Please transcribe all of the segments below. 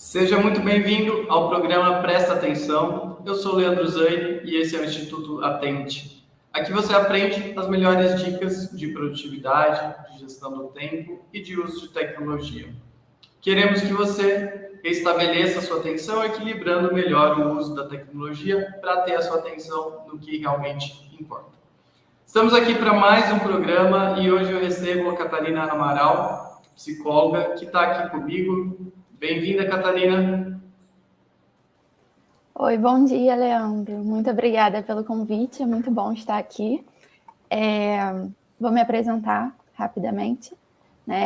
Seja muito bem-vindo ao programa Presta Atenção. Eu sou Leandro Zaini e esse é o Instituto Atente. Aqui você aprende as melhores dicas de produtividade, de gestão do tempo e de uso de tecnologia. Queremos que você estabeleça a sua atenção equilibrando melhor o uso da tecnologia para ter a sua atenção no que realmente importa. Estamos aqui para mais um programa e hoje eu recebo a Catarina Amaral, psicóloga, que está aqui comigo. Bem-vinda, Catarina. Oi, bom dia, Leandro. Muito obrigada pelo convite, é muito bom estar aqui. Vou me apresentar rapidamente.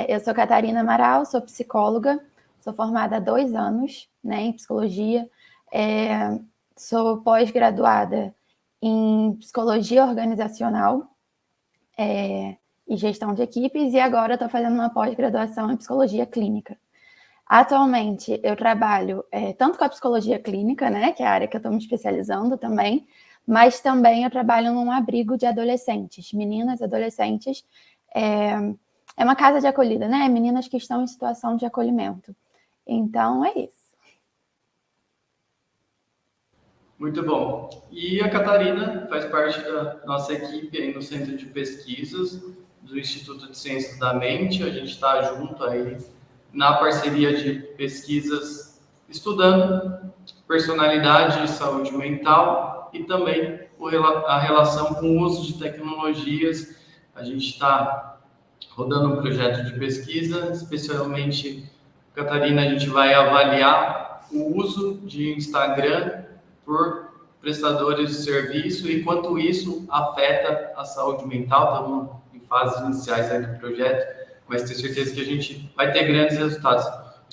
Eu sou Catarina Amaral, sou psicóloga, sou formada há 2 anos em psicologia, sou pós-graduada em psicologia organizacional e gestão de equipes e agora estou fazendo uma pós-graduação em psicologia clínica. Atualmente, eu trabalho tanto com a psicologia clínica, que é a área que eu estou me especializando também, mas também eu trabalho num abrigo de adolescentes, meninas adolescentes. É uma casa de acolhida, meninas que estão em situação de acolhimento. Então, é isso. Muito bom. E a Catarina faz parte da nossa equipe aí no Centro de Pesquisas do Instituto de Ciências da Mente. A gente está junto aí na parceria de pesquisas, estudando personalidade e saúde mental e também a relação com o uso de tecnologias. A gente está rodando um projeto de pesquisa, especialmente, Catarina, a gente vai avaliar o uso de Instagram por prestadores de serviço e quanto isso afeta a saúde mental. Estamos em fases iniciais aí do projeto, mas tenho certeza que a gente vai ter grandes resultados.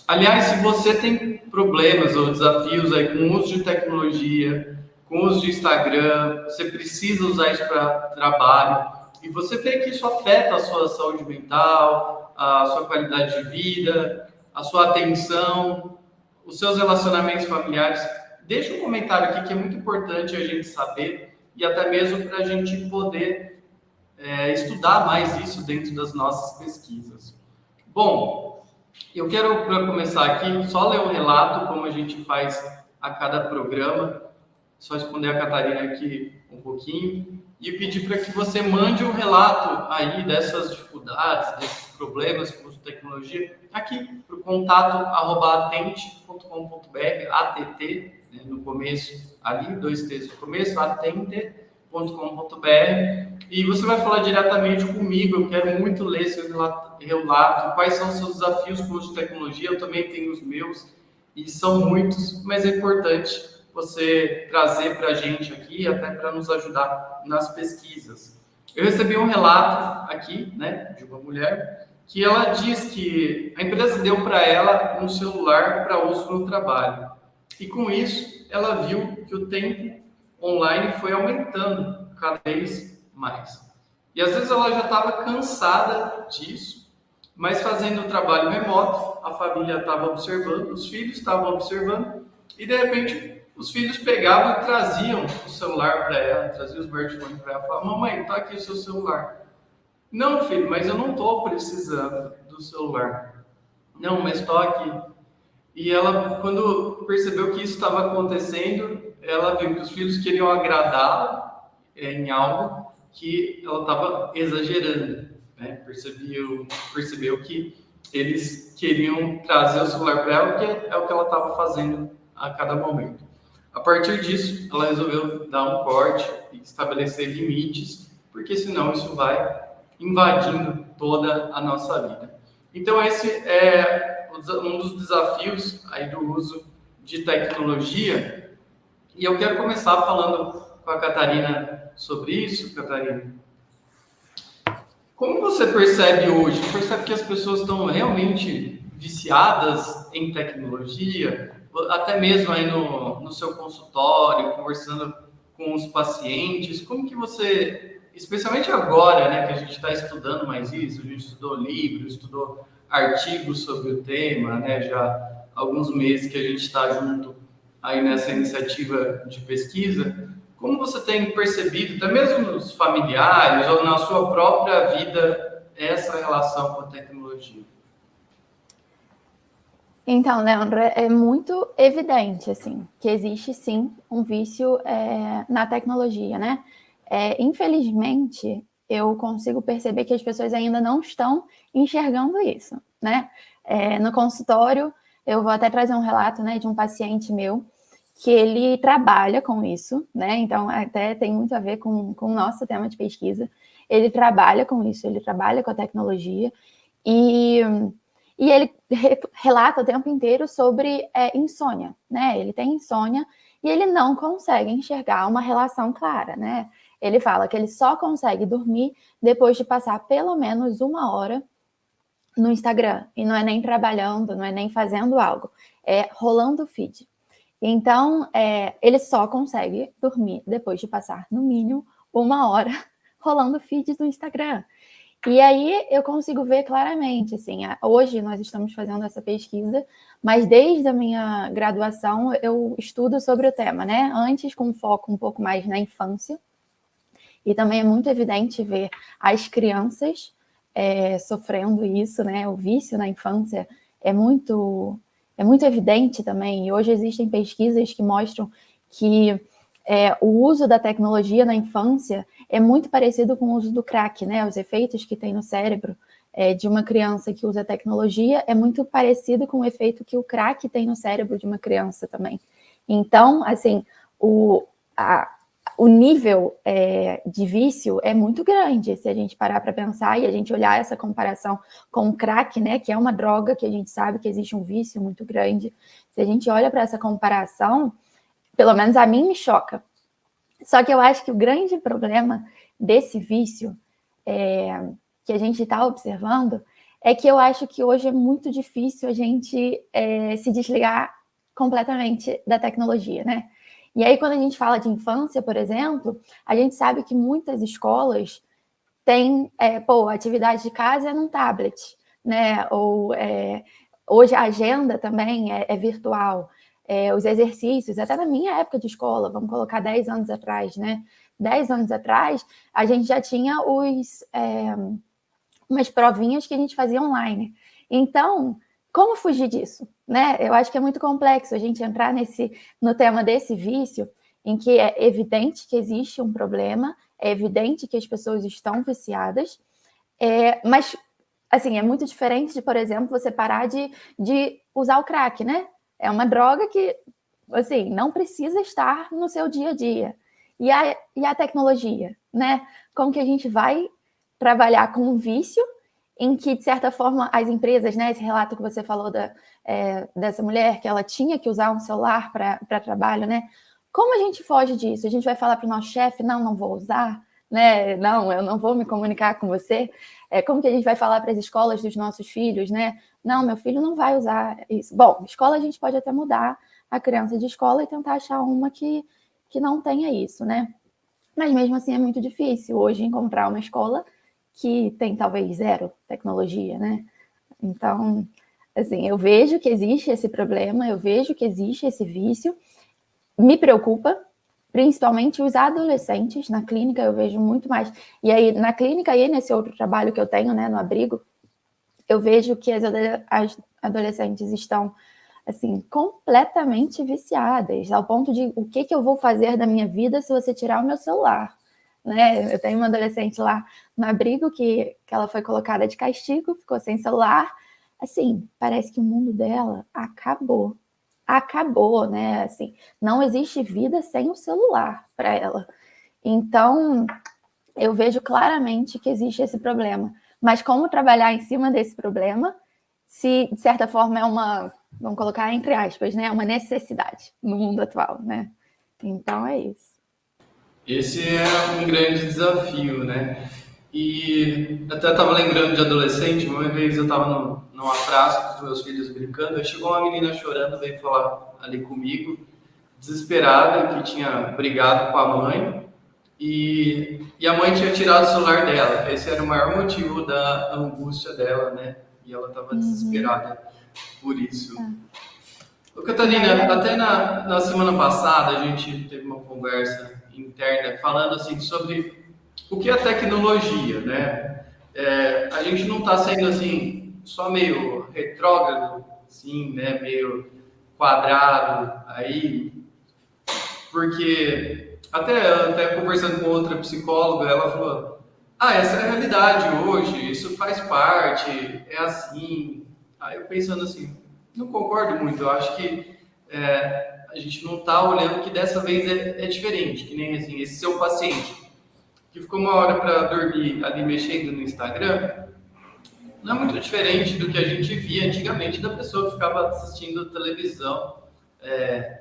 Aliás, se você tem problemas ou desafios aí com o uso de tecnologia, com o uso de Instagram, você precisa usar isso para trabalho, e você vê que isso afeta a sua saúde mental, a sua qualidade de vida, a sua atenção, os seus relacionamentos familiares, deixa um comentário aqui que é muito importante a gente saber e até mesmo para a gente poder estudar mais isso dentro das nossas pesquisas. Bom, eu quero, para começar aqui, só ler um relato, como a gente faz a cada programa, só responder a Catarina aqui um pouquinho, e pedir para que você mande um relato aí dessas dificuldades, desses problemas com a tecnologia, aqui para o contato@atente.com.br, ATT, no começo, ali, 2 T's no começo, atente.com.br, e você vai falar diretamente comigo. Eu quero muito ler seu relato, quais são os seus desafios com o uso de tecnologia. Eu também tenho os meus, e são muitos, mas é importante você trazer para a gente aqui, até para nos ajudar nas pesquisas. Eu recebi um relato aqui, de uma mulher, que ela diz que a empresa deu para ela um celular para uso no trabalho. E com isso, ela viu que o tempo online foi aumentando cada vez mais. E às vezes ela já estava cansada disso, mas fazendo o trabalho remoto, a família estava observando, os filhos estavam observando, e de repente os filhos pegavam e traziam o celular para ela, traziam o smartphone para ela, falavam: mamãe, está aqui o seu celular. Não, filho, mas eu não estou precisando do celular. Não, mas estou aqui. E ela, quando percebeu que isso estava acontecendo, ela viu que os filhos queriam agradá-la em algo que ela estava exagerando, percebeu que eles queriam trazer o celular para ela, que é o que ela estava fazendo a cada momento. A partir disso, ela resolveu dar um corte e estabelecer limites, porque senão isso vai invadindo toda a nossa vida. Então, esse é um dos desafios aí do uso de tecnologia. E eu quero começar falando com a Catarina sobre isso. Catarina, como você percebe hoje? Você percebe que as pessoas estão realmente viciadas em tecnologia? Até mesmo aí no seu consultório, conversando com os pacientes, como que você, especialmente agora, que a gente está estudando mais isso, a gente estudou livros, estudou artigos sobre o tema, já há alguns meses que a gente está junto aí nessa iniciativa de pesquisa, como você tem percebido, até mesmo nos familiares ou na sua própria vida, essa relação com a tecnologia? Então, Leandro, é muito evidente, assim, que existe sim um vício na tecnologia, né? Infelizmente, eu consigo perceber que as pessoas ainda não estão enxergando isso, né? No consultório, eu vou até trazer um relato, né, de um paciente meu que ele trabalha com isso, né? Então, até tem muito a ver com o nosso tema de pesquisa. Ele trabalha com isso, ele trabalha com a tecnologia e ele relata o tempo inteiro sobre insônia, né? Ele tem insônia e ele não consegue enxergar uma relação clara, né? Ele fala que ele só consegue dormir depois de passar pelo menos 1 hora no Instagram. E não é nem trabalhando, não é nem fazendo algo, é rolando o feed. Então, ele só consegue dormir depois de passar, no mínimo, 1 hora rolando feed do Instagram. E aí eu consigo ver claramente, assim, hoje nós estamos fazendo essa pesquisa, mas desde a minha graduação eu estudo sobre o tema, né? Antes com foco um pouco mais na infância, e também é muito evidente ver as crianças sofrendo isso, né? O vício na infância é muito, é muito evidente também, e hoje existem pesquisas que mostram que o uso da tecnologia na infância é muito parecido com o uso do crack, né? Os efeitos que tem no cérebro de uma criança que usa tecnologia é muito parecido com o efeito que o crack tem no cérebro de uma criança também. Então, assim, o nível de vício é muito grande, se a gente parar para pensar e a gente olhar essa comparação com o crack, né, que é uma droga que a gente sabe que existe um vício muito grande. Se a gente olha para essa comparação, pelo menos a mim me choca. Só que eu acho que o grande problema desse vício que a gente está observando é que eu acho que hoje é muito difícil a gente se desligar completamente da tecnologia, né? E aí, quando a gente fala de infância, por exemplo, a gente sabe que muitas escolas têm, a atividade de casa é num tablet, né? Ou hoje a agenda também é virtual. Os exercícios, até na minha época de escola, vamos colocar 10 anos atrás, né? 10 anos atrás, a gente já tinha umas provinhas que a gente fazia online. Então, como fugir disso? Né? Eu acho que é muito complexo a gente entrar no tema desse vício, em que é evidente que existe um problema, é evidente que as pessoas estão viciadas, mas assim, é muito diferente de, por exemplo, você parar de usar o crack, né? É uma droga que, assim, não precisa estar no seu dia a dia. E a tecnologia, né? Como que a gente vai trabalhar com um vício em que, de certa forma, as empresas, né? Esse relato que você falou dessa mulher, que ela tinha que usar um celular para trabalho, né? Como a gente foge disso? A gente vai falar para o nosso chefe, não vou usar, né? Não, eu não vou me comunicar com você. Como que a gente vai falar para as escolas dos nossos filhos, né? Não, meu filho não vai usar isso. Bom, escola a gente pode até mudar a criança de escola e tentar achar uma que não tenha isso, né? Mas mesmo assim é muito difícil hoje encontrar uma escola que tem talvez zero tecnologia, né? Então, assim, eu vejo que existe esse problema, eu vejo que existe esse vício, me preocupa, principalmente os adolescentes. Na clínica eu vejo muito mais. E aí, na clínica e nesse outro trabalho que eu tenho, né, no abrigo, eu vejo que as adolescentes estão, assim, completamente viciadas, ao ponto de o que eu vou fazer da minha vida se você tirar o meu celular, né? Eu tenho uma adolescente lá no abrigo que ela foi colocada de castigo, ficou sem celular. Assim, parece que o mundo dela acabou. Acabou, né? Assim, não existe vida sem o celular para ela. Então, eu vejo claramente que existe esse problema. Mas como trabalhar em cima desse problema, se de certa forma é uma, vamos colocar entre aspas, né, uma necessidade no mundo atual, né? Então é isso. Esse é um grande desafio, né? E até estava lembrando de adolescente, uma vez eu estava numa praça com os meus filhos brincando, aí chegou uma menina chorando, veio falar ali comigo, desesperada, que tinha brigado com a mãe e a mãe tinha tirado o celular dela. Esse era o maior motivo da angústia dela, né? E ela estava desesperada por isso. Ô, Catarina, até na semana passada a gente teve uma conversa interna falando assim sobre o que é tecnologia, né? A gente não está sendo assim só meio retrógrado assim, né, meio quadrado aí, porque até conversando com outra psicóloga, ela falou, essa é a realidade hoje, isso faz parte, é assim. Aí eu pensando assim, não concordo muito, eu acho que a gente não está olhando que dessa vez é diferente, que nem assim, esse seu paciente que ficou uma hora para dormir ali mexendo no Instagram, não é muito diferente do que a gente via antigamente da pessoa que ficava assistindo televisão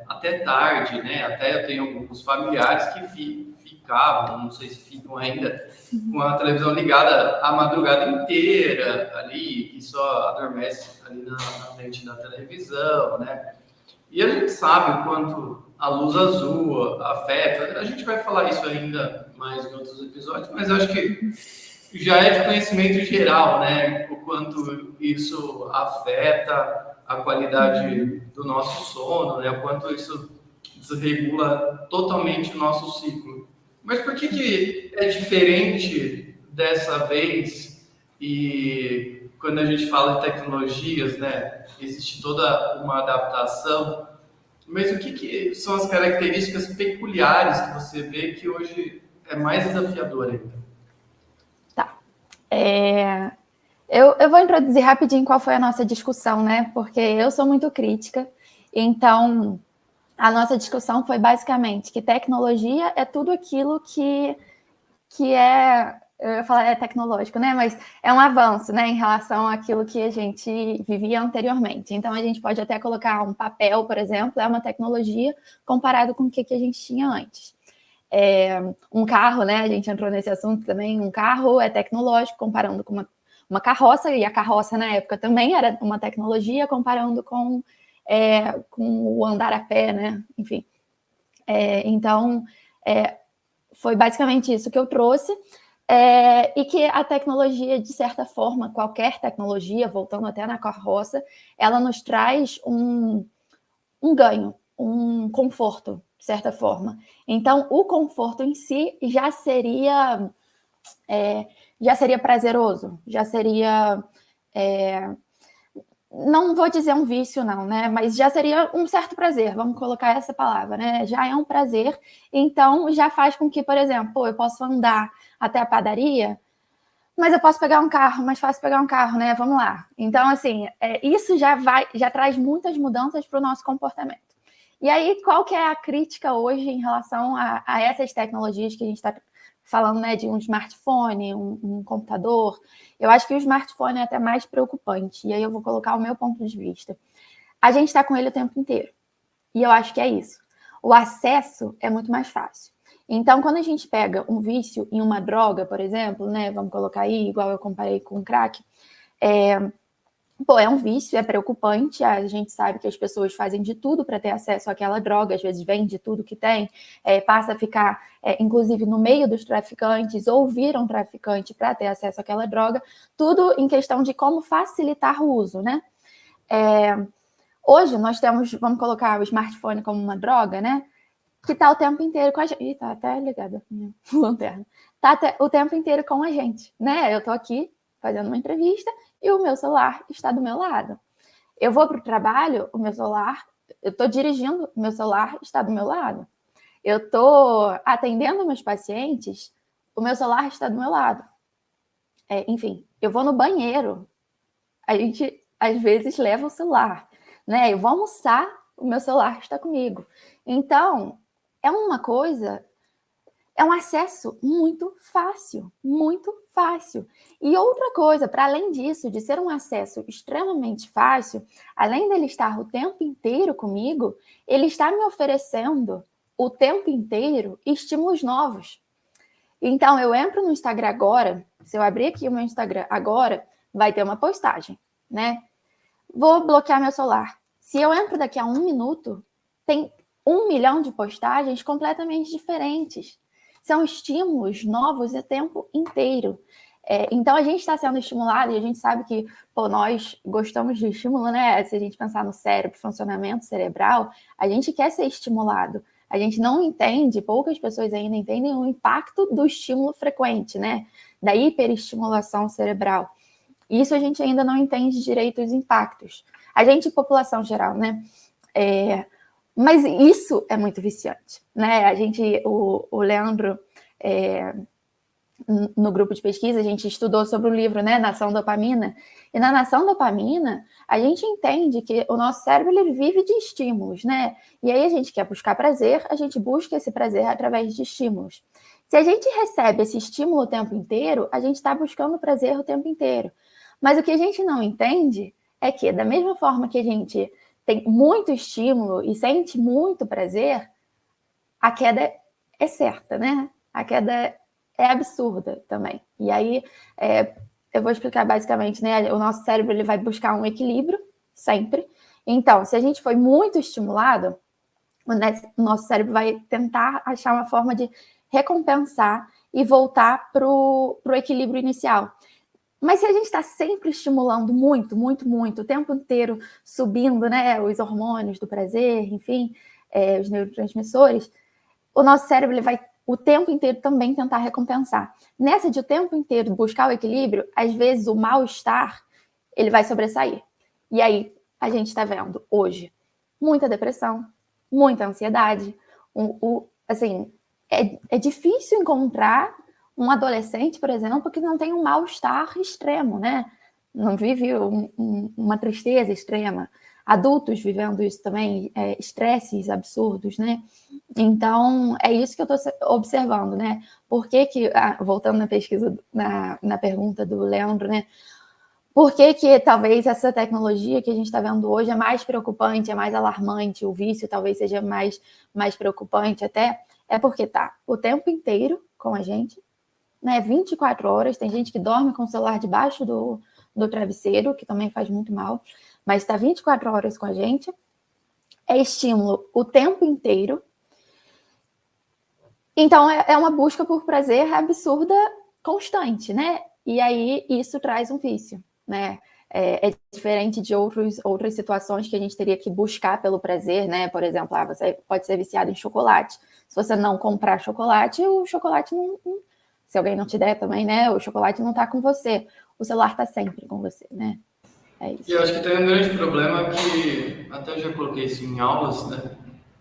até tarde, né? Até eu tenho alguns familiares que ficavam, não sei se ficam ainda, com a televisão ligada a madrugada inteira ali, que só adormece ali na frente da televisão, né? E a gente sabe o quanto a luz azul afeta. A gente vai falar isso ainda mais em outros episódios, mas eu acho que já é de conhecimento geral, né? O quanto isso afeta a qualidade do nosso sono, né? O quanto isso desregula totalmente o nosso ciclo. Mas por que é diferente dessa vez? E quando a gente fala de tecnologias, né? Existe toda uma adaptação. Mas o que são as características peculiares que você vê que hoje é mais desafiador ainda? Tá. Eu vou introduzir rapidinho qual foi a nossa discussão, né? Porque eu sou muito crítica, então a nossa discussão foi basicamente que tecnologia é tudo aquilo que é, eu ia falar tecnológico, né? Mas é um avanço, né? Em relação àquilo que a gente vivia anteriormente. Então a gente pode até colocar um papel, por exemplo, é uma tecnologia comparado com o que a gente tinha antes. Um carro, né? A gente entrou nesse assunto também. Um carro é tecnológico comparando com uma carroça, e a carroça na época também era uma tecnologia comparando com o andar a pé, né? Enfim. Então, foi basicamente isso que eu trouxe. E que a tecnologia, de certa forma, qualquer tecnologia, voltando até na carroça, ela nos traz um ganho, um conforto, de certa forma. Então, o conforto em si já seria prazeroso, já seria, não vou dizer um vício não, né? Mas já seria um certo prazer, vamos colocar essa palavra, né? Já é um prazer, então já faz com que, por exemplo, eu posso andar até a padaria, mas eu posso pegar um carro, mais fácil pegar um carro, né? Vamos lá. Então, assim, isso já traz muitas mudanças para o nosso comportamento. E aí, qual que é a crítica hoje em relação a essas tecnologias que a gente está falando, né, de um smartphone, um computador? Eu acho que o smartphone é até mais preocupante, e aí eu vou colocar o meu ponto de vista. A gente está com ele o tempo inteiro, e eu acho que é isso. O acesso é muito mais fácil. Então, quando a gente pega um vício em uma droga, por exemplo, né, vamos colocar aí, igual eu comparei com o crack, é um vício, é preocupante, a gente sabe que as pessoas fazem de tudo para ter acesso àquela droga, às vezes vende tudo que tem, passa a ficar, inclusive, no meio dos traficantes, ou viram traficante para ter acesso àquela droga, tudo em questão de como facilitar o uso, né? Hoje nós temos, vamos colocar o smartphone como uma droga, né? Que está o tempo inteiro com a gente. Ih, tá até ligada a minha lanterna. Tá o tempo inteiro com a gente, né? Eu estou aqui fazendo uma entrevista e o meu celular está do meu lado. Eu vou para o trabalho, o meu celular, eu estou dirigindo, o meu celular está do meu lado. Eu estou atendendo meus pacientes, o meu celular está do meu lado. Enfim, eu vou no banheiro, a gente às vezes leva o celular, né? Eu vou almoçar, o meu celular está comigo. Então, é uma coisa, é um acesso muito fácil, muito fácil. E outra coisa, para além disso, de ser um acesso extremamente fácil, além dele estar o tempo inteiro comigo, ele está me oferecendo o tempo inteiro estímulos novos. Então, eu entro no Instagram agora, se eu abrir aqui o meu Instagram agora, vai ter uma postagem, né? Vou bloquear meu celular. Se eu entro daqui a 1 minuto, tem 1 milhão de postagens completamente diferentes. São estímulos novos o tempo inteiro. Então, a gente está sendo estimulado e a gente sabe que nós gostamos de estímulo, né? Se a gente pensar no cérebro, funcionamento cerebral, a gente quer ser estimulado. A gente não entende, poucas pessoas ainda entendem o impacto do estímulo frequente, né? Da hiperestimulação cerebral. Isso a gente ainda não entende direito os impactos. A gente, população geral, né? Mas isso é muito viciante, né? O Leandro, no grupo de pesquisa, a gente estudou sobre o livro, né, Nação Dopamina, e na Nação Dopamina, a gente entende que o nosso cérebro ele vive de estímulos, né? E aí a gente quer buscar prazer, a gente busca esse prazer através de estímulos. Se a gente recebe esse estímulo o tempo inteiro, a gente está buscando prazer o tempo inteiro. Mas o que a gente não entende é que, da mesma forma que a gente tem muito estímulo e sente muito prazer, a queda é certa, né? A queda é absurda também. E aí, eu vou explicar basicamente, né? O nosso cérebro ele vai buscar um equilíbrio sempre. Então, se a gente foi muito estimulado, o nosso cérebro vai tentar achar uma forma de recompensar e voltar para o equilíbrio inicial. Mas se a gente está sempre estimulando muito, muito, muito, o tempo inteiro subindo, né, os hormônios do prazer, enfim, os neurotransmissores, o nosso cérebro ele vai o tempo inteiro também tentar recompensar. Nessa de o tempo inteiro buscar o equilíbrio, às vezes o mal-estar ele vai sobressair. E aí a gente está vendo hoje muita depressão, muita ansiedade. Assim, é difícil encontrar um adolescente, por exemplo, que não tem um mal-estar extremo, né? Não vive uma tristeza extrema. Adultos vivendo isso também, estresses absurdos, né? Então, é isso que eu estou observando, né? Por que voltando na pesquisa, na pergunta do Leandro, né? Por que talvez essa tecnologia que a gente está vendo hoje é mais preocupante, é mais alarmante, o vício talvez seja mais preocupante até? É porque tá o tempo inteiro com a gente, né? 24 horas, tem gente que dorme com o celular debaixo do travesseiro, que também faz muito mal, mas está 24 horas com a gente, é estímulo o tempo inteiro. Então, é uma busca por prazer absurda, constante, né? E aí, isso traz um vício, né? É diferente de outras situações que a gente teria que buscar pelo prazer, né? Por exemplo, você pode ser viciado em chocolate. Se você não comprar chocolate, o chocolate não... Se alguém não te der também, né? O chocolate não tá com você. O celular tá sempre com você, né? É isso. E eu acho que tem um grande problema que, até eu já coloquei isso em aulas, né?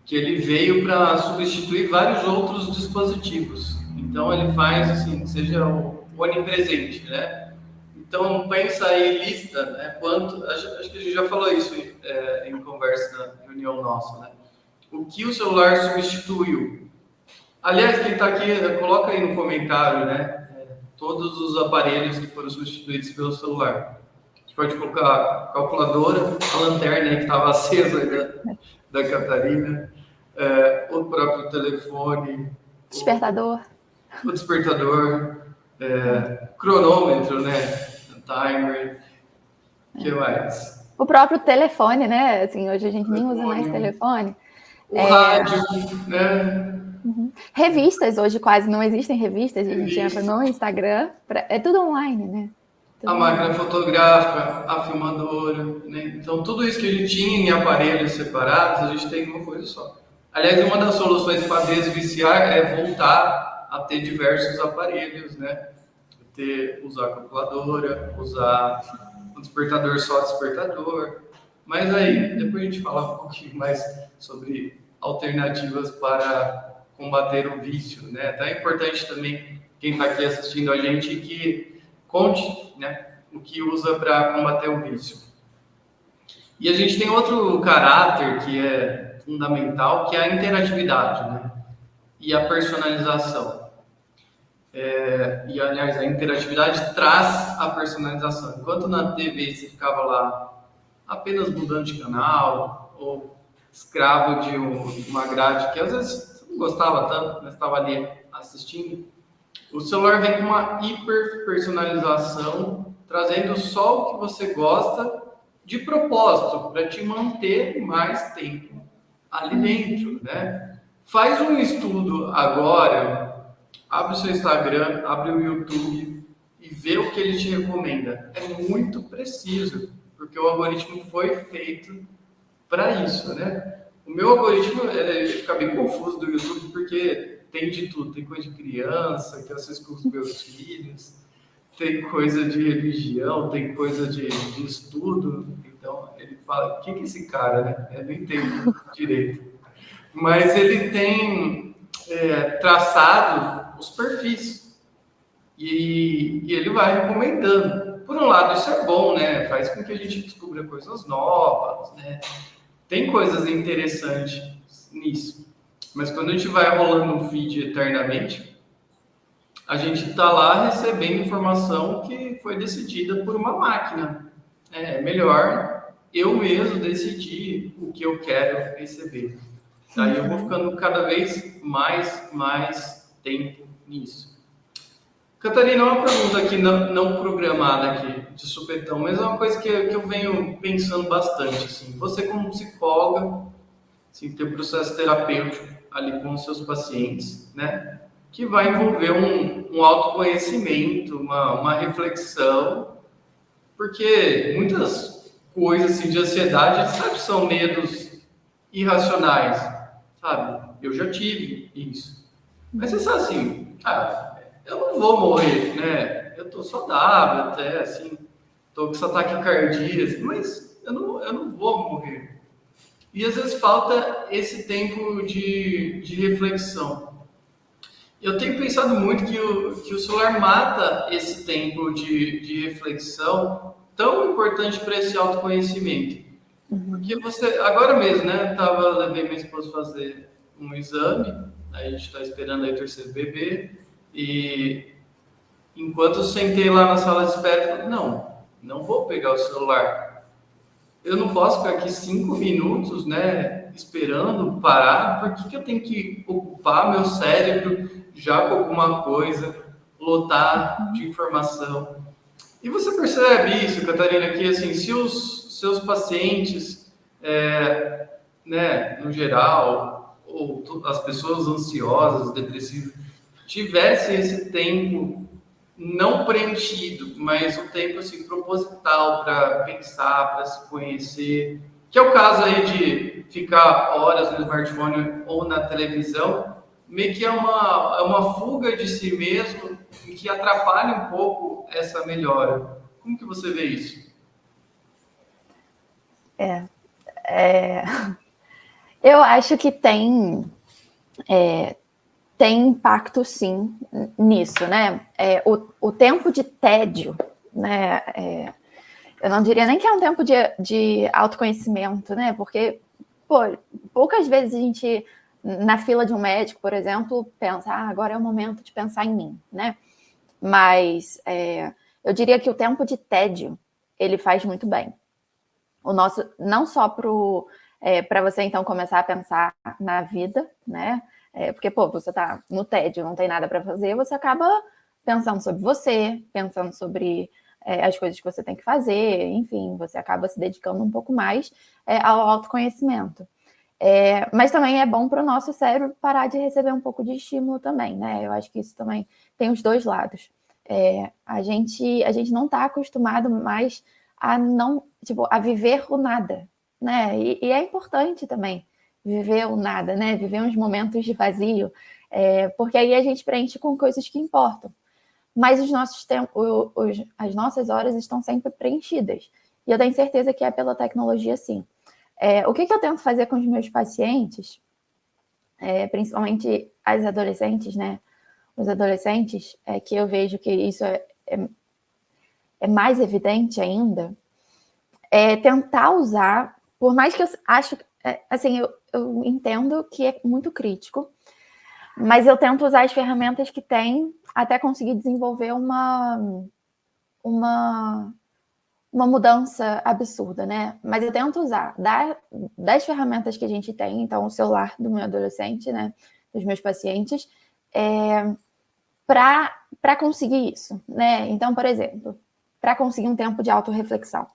Que ele veio para substituir vários outros dispositivos. Então ele faz assim, seja o onipresente, né? Então pensa aí, lista, né? Acho que a gente já falou isso em conversa na reunião nossa, né? O que o celular substituiu? Aliás, quem está aqui, coloca aí no comentário, né? Todos os aparelhos que foram substituídos pelo celular. A gente pode colocar a calculadora, a lanterna que estava acesa da Catarina, o próprio telefone, Despertador. o despertador, cronômetro, né? Timer, o que mais? O próprio telefone, né? Assim, hoje a gente nem usa mais telefone. O rádio, né? Uhum. Revistas, hoje quase não existem revistas, a gente entra no Instagram, é tudo online, né? A máquina fotográfica, a filmadora, né? Então tudo isso que a gente tinha em aparelhos separados, a gente tem uma coisa só. Aliás, uma das soluções para desviciar é voltar a ter diversos aparelhos, né? Usar a calculadora, usar um despertador só despertador. Mas aí, depois a gente fala um pouquinho mais sobre alternativas para combater o vício, né? Então é importante também quem está aqui assistindo a gente que conte, né, o que usa para combater o vício. E a gente tem outro caráter que é fundamental, que é a interatividade, né? E a personalização. E, aliás, a interatividade traz a personalização. Enquanto na TV você ficava lá apenas mudando de canal ou escravo de uma grade que às vezes você não gostava tanto, mas estava ali assistindo, o celular vem com uma hiper personalização, trazendo só o que você gosta de propósito, para te manter mais tempo ali dentro, né? Faz um estudo agora, abre o seu Instagram, abre o YouTube e vê o que ele te recomenda. É muito preciso, porque o algoritmo foi feito para isso, né? O meu algoritmo ele fica bem confuso do YouTube, porque tem de tudo, tem coisa de criança, que eu assisto com os meus filhos, tem coisa de religião, tem coisa de estudo. Então, ele fala, o que é esse cara, né? Eu não entendo direito. Mas ele tem traçado os perfis. E ele vai recomendando. Por um lado, isso é bom, né? Faz com que a gente descubra coisas novas, né? Tem coisas interessantes nisso. Mas quando a gente vai rolando um feed eternamente, a gente está lá recebendo informação que foi decidida por uma máquina. É melhor eu mesmo decidir o que eu quero receber. Daí eu vou ficando cada vez mais tempo nisso. Catarina, uma pergunta aqui não programada aqui, de supetão, mas é uma coisa que eu venho pensando bastante. Assim. Você como psicóloga, assim, tem um processo terapêutico ali com os seus pacientes, né? Que vai envolver um autoconhecimento, uma reflexão, porque muitas coisas assim, de ansiedade, a gente sabe que são medos irracionais, sabe? Eu já tive isso. Mas você sabe assim, eu não vou morrer, né? Eu tô saudável até, assim, tô com essa taquicardia, mas eu não vou morrer. E às vezes falta esse tempo de reflexão. Eu tenho pensado muito que o celular mata esse tempo de reflexão tão importante para esse autoconhecimento. Porque você, agora mesmo, né? Levei minha esposa fazer um exame, aí a gente está esperando aí o terceiro bebê, e enquanto eu sentei lá na sala de espera, eu falei, não vou pegar o celular. Eu não posso ficar aqui 5 minutos, né, esperando parar. Por que eu tenho que ocupar meu cérebro já com alguma coisa, lotar de informação? E você percebe isso, Catarina, que assim, se os seus pacientes, né, no geral, ou as pessoas ansiosas, depressivas, tivessem esse tempo não preenchido, mas um tempo assim proposital para pensar, para se conhecer, que é o caso aí de ficar horas no smartphone ou na televisão, meio que é uma fuga de si mesmo e que atrapalha um pouco essa melhora. Como que você vê isso? Eu acho que tem impacto, sim, nisso, né? O tempo de tédio, né? Eu não diria nem que é um tempo de autoconhecimento, né? Porque, poucas vezes a gente, na fila de um médico, por exemplo, pensa, agora é o momento de pensar em mim, né? Mas eu diria que o tempo de tédio, ele faz muito bem. O nosso, não só para você, então, começar a pensar na vida, né? Porque, você tá no tédio, não tem nada para fazer, você acaba pensando sobre você, pensando sobre as coisas que você tem que fazer, enfim, você acaba se dedicando um pouco mais ao autoconhecimento. Mas também é bom para o nosso cérebro parar de receber um pouco de estímulo também, né? Eu acho que isso também tem os dois lados. A gente não está acostumado mais a viver o nada, né? E é importante também viver o nada, né? Viver uns momentos de vazio, porque aí a gente preenche com coisas que importam. Mas os nossos as nossas horas estão sempre preenchidas. E eu tenho certeza que é pela tecnologia, sim. O que eu tento fazer com os meus pacientes, principalmente as adolescentes, né? Os adolescentes, que eu vejo que isso é mais evidente ainda, tentar usar, por mais que eu acho, assim, eu entendo que é muito crítico, mas eu tento usar as ferramentas que tem até conseguir desenvolver uma mudança absurda, né? Mas eu tento usar das ferramentas que a gente tem, então o celular do meu adolescente, né, dos meus pacientes, para conseguir isso, né? Então, por exemplo, para conseguir um tempo de autorreflexão.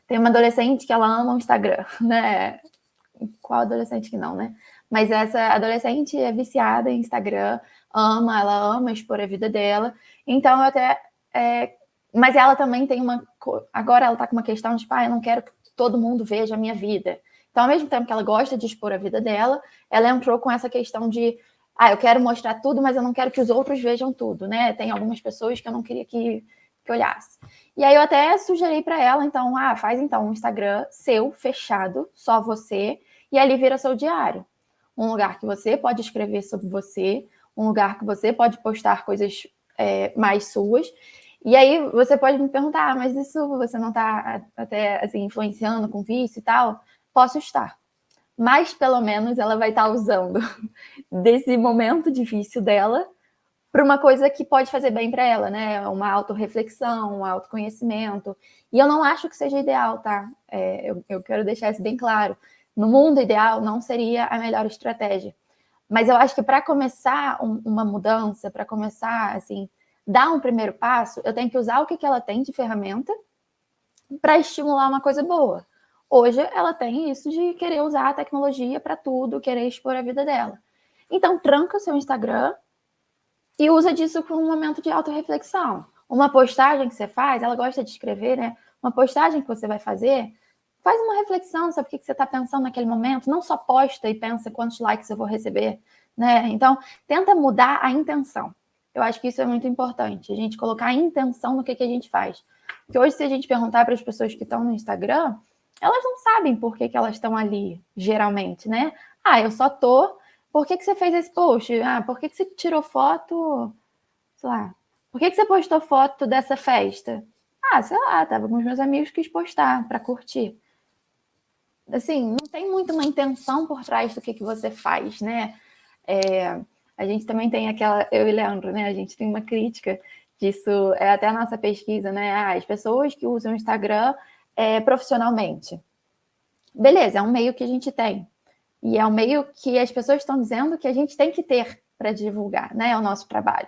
Tem uma adolescente que ela ama o Instagram, né? Qual adolescente que não, né? Mas essa adolescente é viciada em Instagram, ela ama expor a vida dela. Então, mas ela também tem agora ela tá com uma questão de, eu não quero que todo mundo veja a minha vida. Então, ao mesmo tempo que ela gosta de expor a vida dela, ela entrou com essa questão de, eu quero mostrar tudo, mas eu não quero que os outros vejam tudo, né? Tem algumas pessoas que eu não queria que olhasse. E aí eu até sugeri para ela, então, faz então um Instagram seu, fechado, só você, e ali vira seu diário. Um lugar que você pode escrever sobre você, um lugar que você pode postar coisas mais suas. E aí você pode me perguntar, mas isso você não está até assim, influenciando com vício e tal? Posso estar. Mas pelo menos ela vai estar usando desse momento de vício dela para uma coisa que pode fazer bem para ela, né? Uma autorreflexão, um autoconhecimento. E eu não acho que seja ideal, tá? Eu quero deixar isso bem claro. No mundo ideal, não seria a melhor estratégia. Mas eu acho que para começar uma mudança, para começar, assim, dar um primeiro passo, eu tenho que usar o que ela tem de ferramenta para estimular uma coisa boa. Hoje, ela tem isso de querer usar a tecnologia para tudo, querer expor a vida dela. Então, tranca o seu Instagram e usa disso para um momento de autorreflexão. Uma postagem que você faz, ela gosta de escrever, né? Uma postagem que você vai fazer, faz uma reflexão sobre o que você está pensando naquele momento. Não só posta e pensa quantos likes eu vou receber, né? Então, tenta mudar a intenção. Eu acho que isso é muito importante, a gente colocar a intenção no que a gente faz. Porque hoje, se a gente perguntar para as pessoas que estão no Instagram, elas não sabem por que elas estão ali, geralmente, né? Eu só tô... Por que você fez esse post? Por que você tirou foto? Sei lá. Por que você postou foto dessa festa? Sei lá, tava com os meus amigos, quis postar para curtir. Assim, não tem muito uma intenção por trás do que você faz, né? A gente também tem aquela, eu e Leandro, né? A gente tem uma crítica disso, até a nossa pesquisa, né? As pessoas que usam o Instagram profissionalmente. Beleza, é um meio que a gente tem. E é um meio que as pessoas estão dizendo que a gente tem que ter para divulgar, né? O nosso trabalho.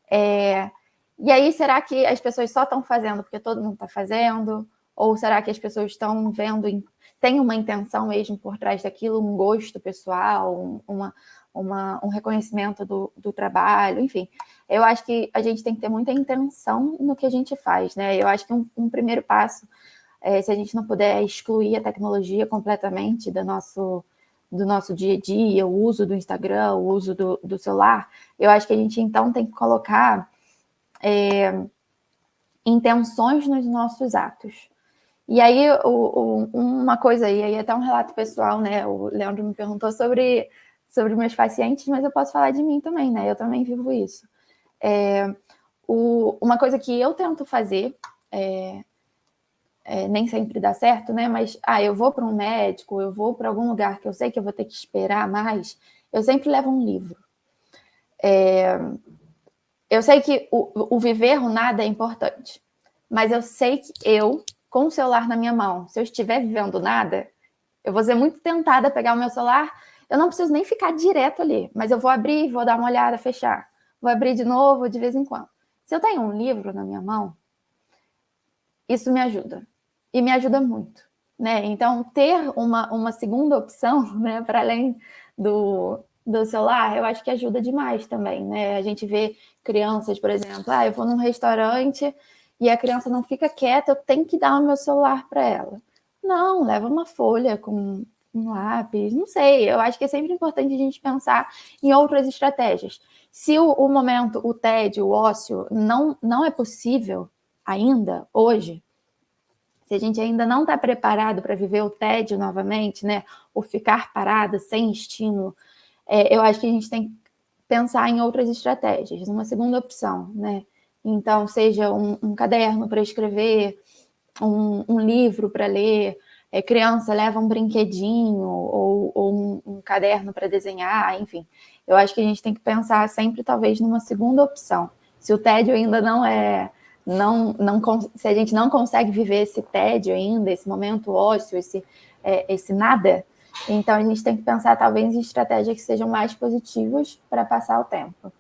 E aí, será que as pessoas só estão fazendo porque todo mundo está fazendo? Ou será que as pessoas estão vendo, tem uma intenção mesmo por trás daquilo, um gosto pessoal, um reconhecimento do trabalho, enfim. Eu acho que a gente tem que ter muita intenção no que a gente faz, né? Eu acho que um primeiro passo, se a gente não puder excluir a tecnologia completamente do nosso dia a dia, o uso do Instagram, o uso do celular, eu acho que a gente, então, tem que colocar intenções nos nossos atos. E aí, uma coisa aí até um relato pessoal, né? O Leandro me perguntou sobre meus pacientes, mas eu posso falar de mim também, né? Eu também vivo isso. Uma coisa que eu tento fazer, nem sempre dá certo, né? Mas, eu vou para um médico, eu vou para algum lugar que eu sei que eu vou ter que esperar mais, eu sempre levo um livro. Eu sei que o viver o nada é importante, mas eu sei que eu, com o celular na minha mão, se eu estiver vivendo nada, eu vou ser muito tentada a pegar o meu celular, eu não preciso nem ficar direto ali, mas eu vou abrir, vou dar uma olhada, fechar. Vou abrir de novo, de vez em quando. Se eu tenho um livro na minha mão, isso me ajuda. E me ajuda muito, né? Então, ter uma segunda opção, né, para além do celular, eu acho que ajuda demais também, né? A gente vê crianças, por exemplo, eu vou num restaurante e a criança não fica quieta, eu tenho que dar o meu celular para ela. Não, leva uma folha com um lápis, não sei. Eu acho que é sempre importante a gente pensar em outras estratégias. Se o momento, o tédio, o ócio não é possível ainda, hoje, se a gente ainda não está preparado para viver o tédio novamente, né, o ficar parado sem estímulo, eu acho que a gente tem que pensar em outras estratégias, uma segunda opção, né? Então, seja um caderno para escrever, um livro para ler, criança leva um brinquedinho ou um caderno para desenhar, enfim. Eu acho que a gente tem que pensar sempre, talvez, numa segunda opção. Se o tédio ainda não é... se a gente não consegue viver esse tédio ainda, esse momento ósseo, esse nada, então a gente tem que pensar talvez em estratégias que sejam mais positivas para passar o tempo.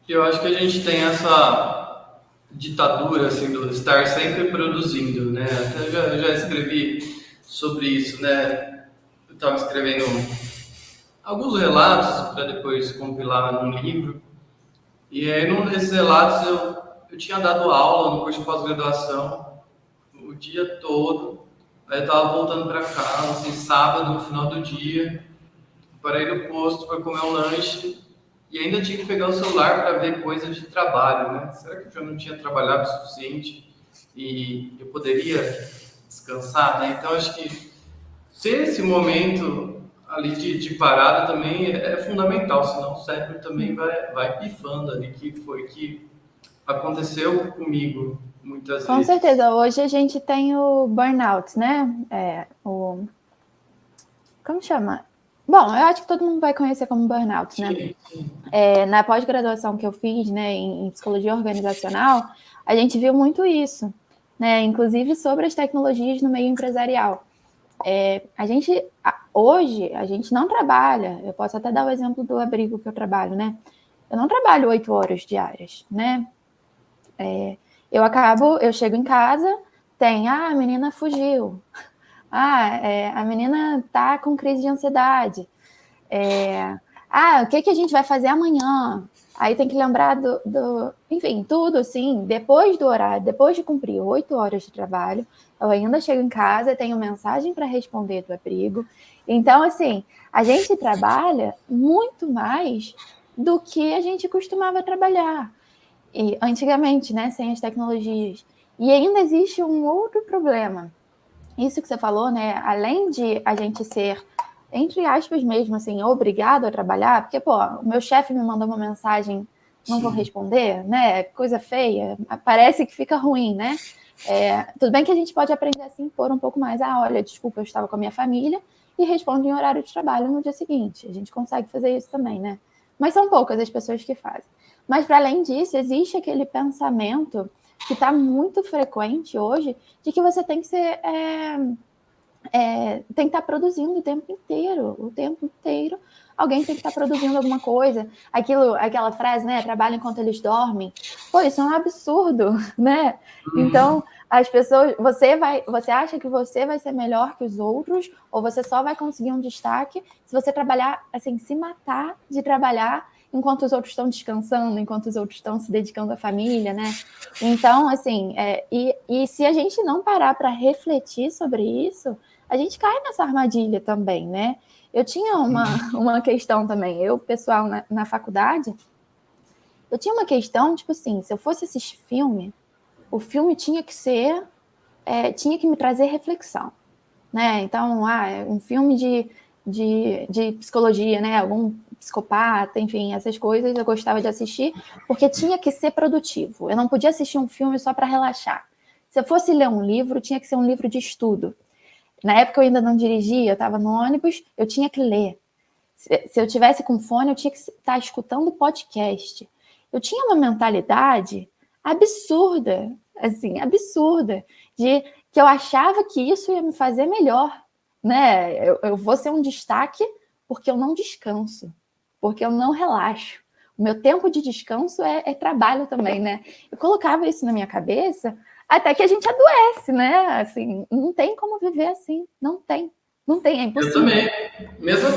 Eu acho que a gente tem essa ditadura assim do estar sempre produzindo, né? Até já escrevi sobre isso, né? Eu estava escrevendo alguns relatos para depois compilar num livro. E aí, num desses relatos, eu tinha dado aula no curso de pós-graduação o dia todo. Aí eu estava voltando para casa, assim, sábado, no final do dia. para ir no posto para comer um lanche e ainda tinha que pegar o celular para ver coisas de trabalho, né? Será que eu já não tinha trabalhado o suficiente e eu poderia descansar, né? Então, acho que ter esse momento ali de parada também é fundamental, senão o cérebro também vai pifando ali, que foi que aconteceu comigo muitas Com vezes. certeza, hoje a gente tem o burnout, né? Como chama? Bom, eu acho que todo mundo vai conhecer como burnout, né? Sim, sim. Na pós-graduação que eu fiz, né, em psicologia organizacional, a gente viu muito isso, né? Inclusive sobre as tecnologias no meio empresarial. Hoje, a gente não trabalha, eu posso até dar o exemplo do abrigo que eu trabalho, né? Eu não trabalho 8 horas diárias, né? Eu chego em casa, a menina fugiu. A menina tá com crise de ansiedade. O que a gente vai fazer amanhã? Aí tem que lembrar enfim, tudo assim, depois do horário, depois de cumprir 8 horas de trabalho, eu ainda chego em casa, tenho mensagem para responder do abrigo. Então, assim, a gente trabalha muito mais do que a gente costumava trabalhar. E antigamente, né, sem as tecnologias. E ainda existe um outro problema. Isso que você falou, né, além de a gente ser, entre aspas mesmo, assim, obrigado a trabalhar, porque, pô, o meu chefe me mandou uma mensagem, não vou responder, né, coisa feia, parece que fica ruim, né? Tudo bem que a gente pode aprender a se impor um pouco mais. Olha, desculpa, eu estava com a minha família e respondo em horário de trabalho no dia seguinte. A gente consegue fazer isso também, né? Mas são poucas as pessoas que fazem. Mas, para além disso, existe aquele pensamento que está muito frequente hoje de que você tem que ser... tem que estar produzindo o tempo inteiro. Alguém tem que estar produzindo alguma coisa. Aquela frase, né? Trabalha enquanto eles dormem. Pô, isso é um absurdo, né? Então, as pessoas... Você acha que você vai ser melhor que os outros ou você só vai conseguir um destaque se você trabalhar, assim, se matar de trabalhar enquanto os outros estão descansando, enquanto os outros estão se dedicando à família, né? Então, assim, e se a gente não parar para refletir sobre isso, a gente cai nessa armadilha também, né? Eu tinha uma questão também, pessoal, na faculdade, eu tinha uma questão, tipo assim, se eu fosse assistir filme, o filme tinha que me trazer reflexão, né? Então, um filme de psicologia, né? Algum psicopata, enfim, essas coisas eu gostava de assistir, porque tinha que ser produtivo. Eu não podia assistir um filme só para relaxar. Se eu fosse ler um livro, tinha que ser um livro de estudo. Na época eu ainda não dirigia, eu estava no ônibus, eu tinha que ler. Se eu tivesse com fone, eu tinha que estar escutando podcast. Eu tinha uma mentalidade absurda, assim, absurda, de que eu achava que isso ia me fazer melhor, né? Eu vou ser um destaque porque eu não descanso, porque eu não relaxo. O meu tempo de descanso é trabalho também, né? Eu colocava isso na minha cabeça até que a gente adoece, né? Assim, não tem como viver assim, não tem, é impossível. Eu também, mesma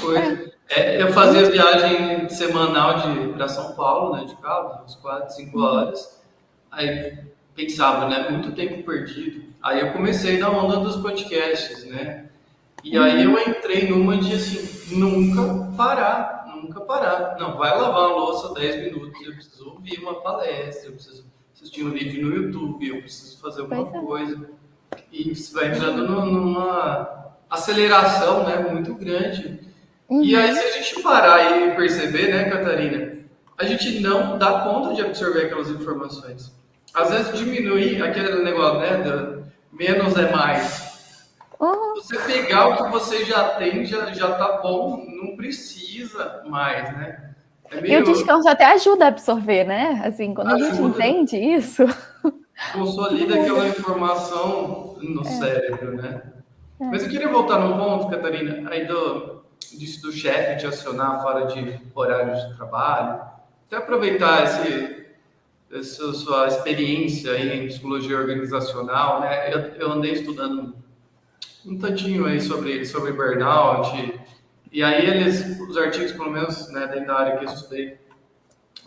coisa. Eu fazia viagem semanal para São Paulo, né, de carro, uns 4, 5 horas. Aí pensava, né, muito tempo perdido. Aí eu comecei na onda dos podcasts, né? E aí eu entrei numa de assim, nunca parar. Não, vai lavar a louça 10 minutos, eu preciso ouvir uma palestra, eu preciso assistir um vídeo no YouTube, eu preciso fazer alguma coisa. E você vai entrando numa aceleração, né, muito grande. E aí, se a gente parar e perceber, né, Catarina, a gente não dá conta de absorver aquelas informações. Às vezes diminui aquele negócio, né, do menos é mais. Você pegar o que você já tem, já tá bom, não precisa mais, né? E o descanso até ajuda a absorver, né? Assim, quando a gente entende isso... Consolida aquela informação no cérebro, né? Mas eu queria voltar num ponto, Catarina, aí disso do chefe te acionar fora de horários de trabalho. Até aproveitar essa sua experiência aí em psicologia organizacional, né? Eu andei estudando um tantinho aí sobre burnout, e aí os artigos, pelo menos, né, dentro da área que eu estudei,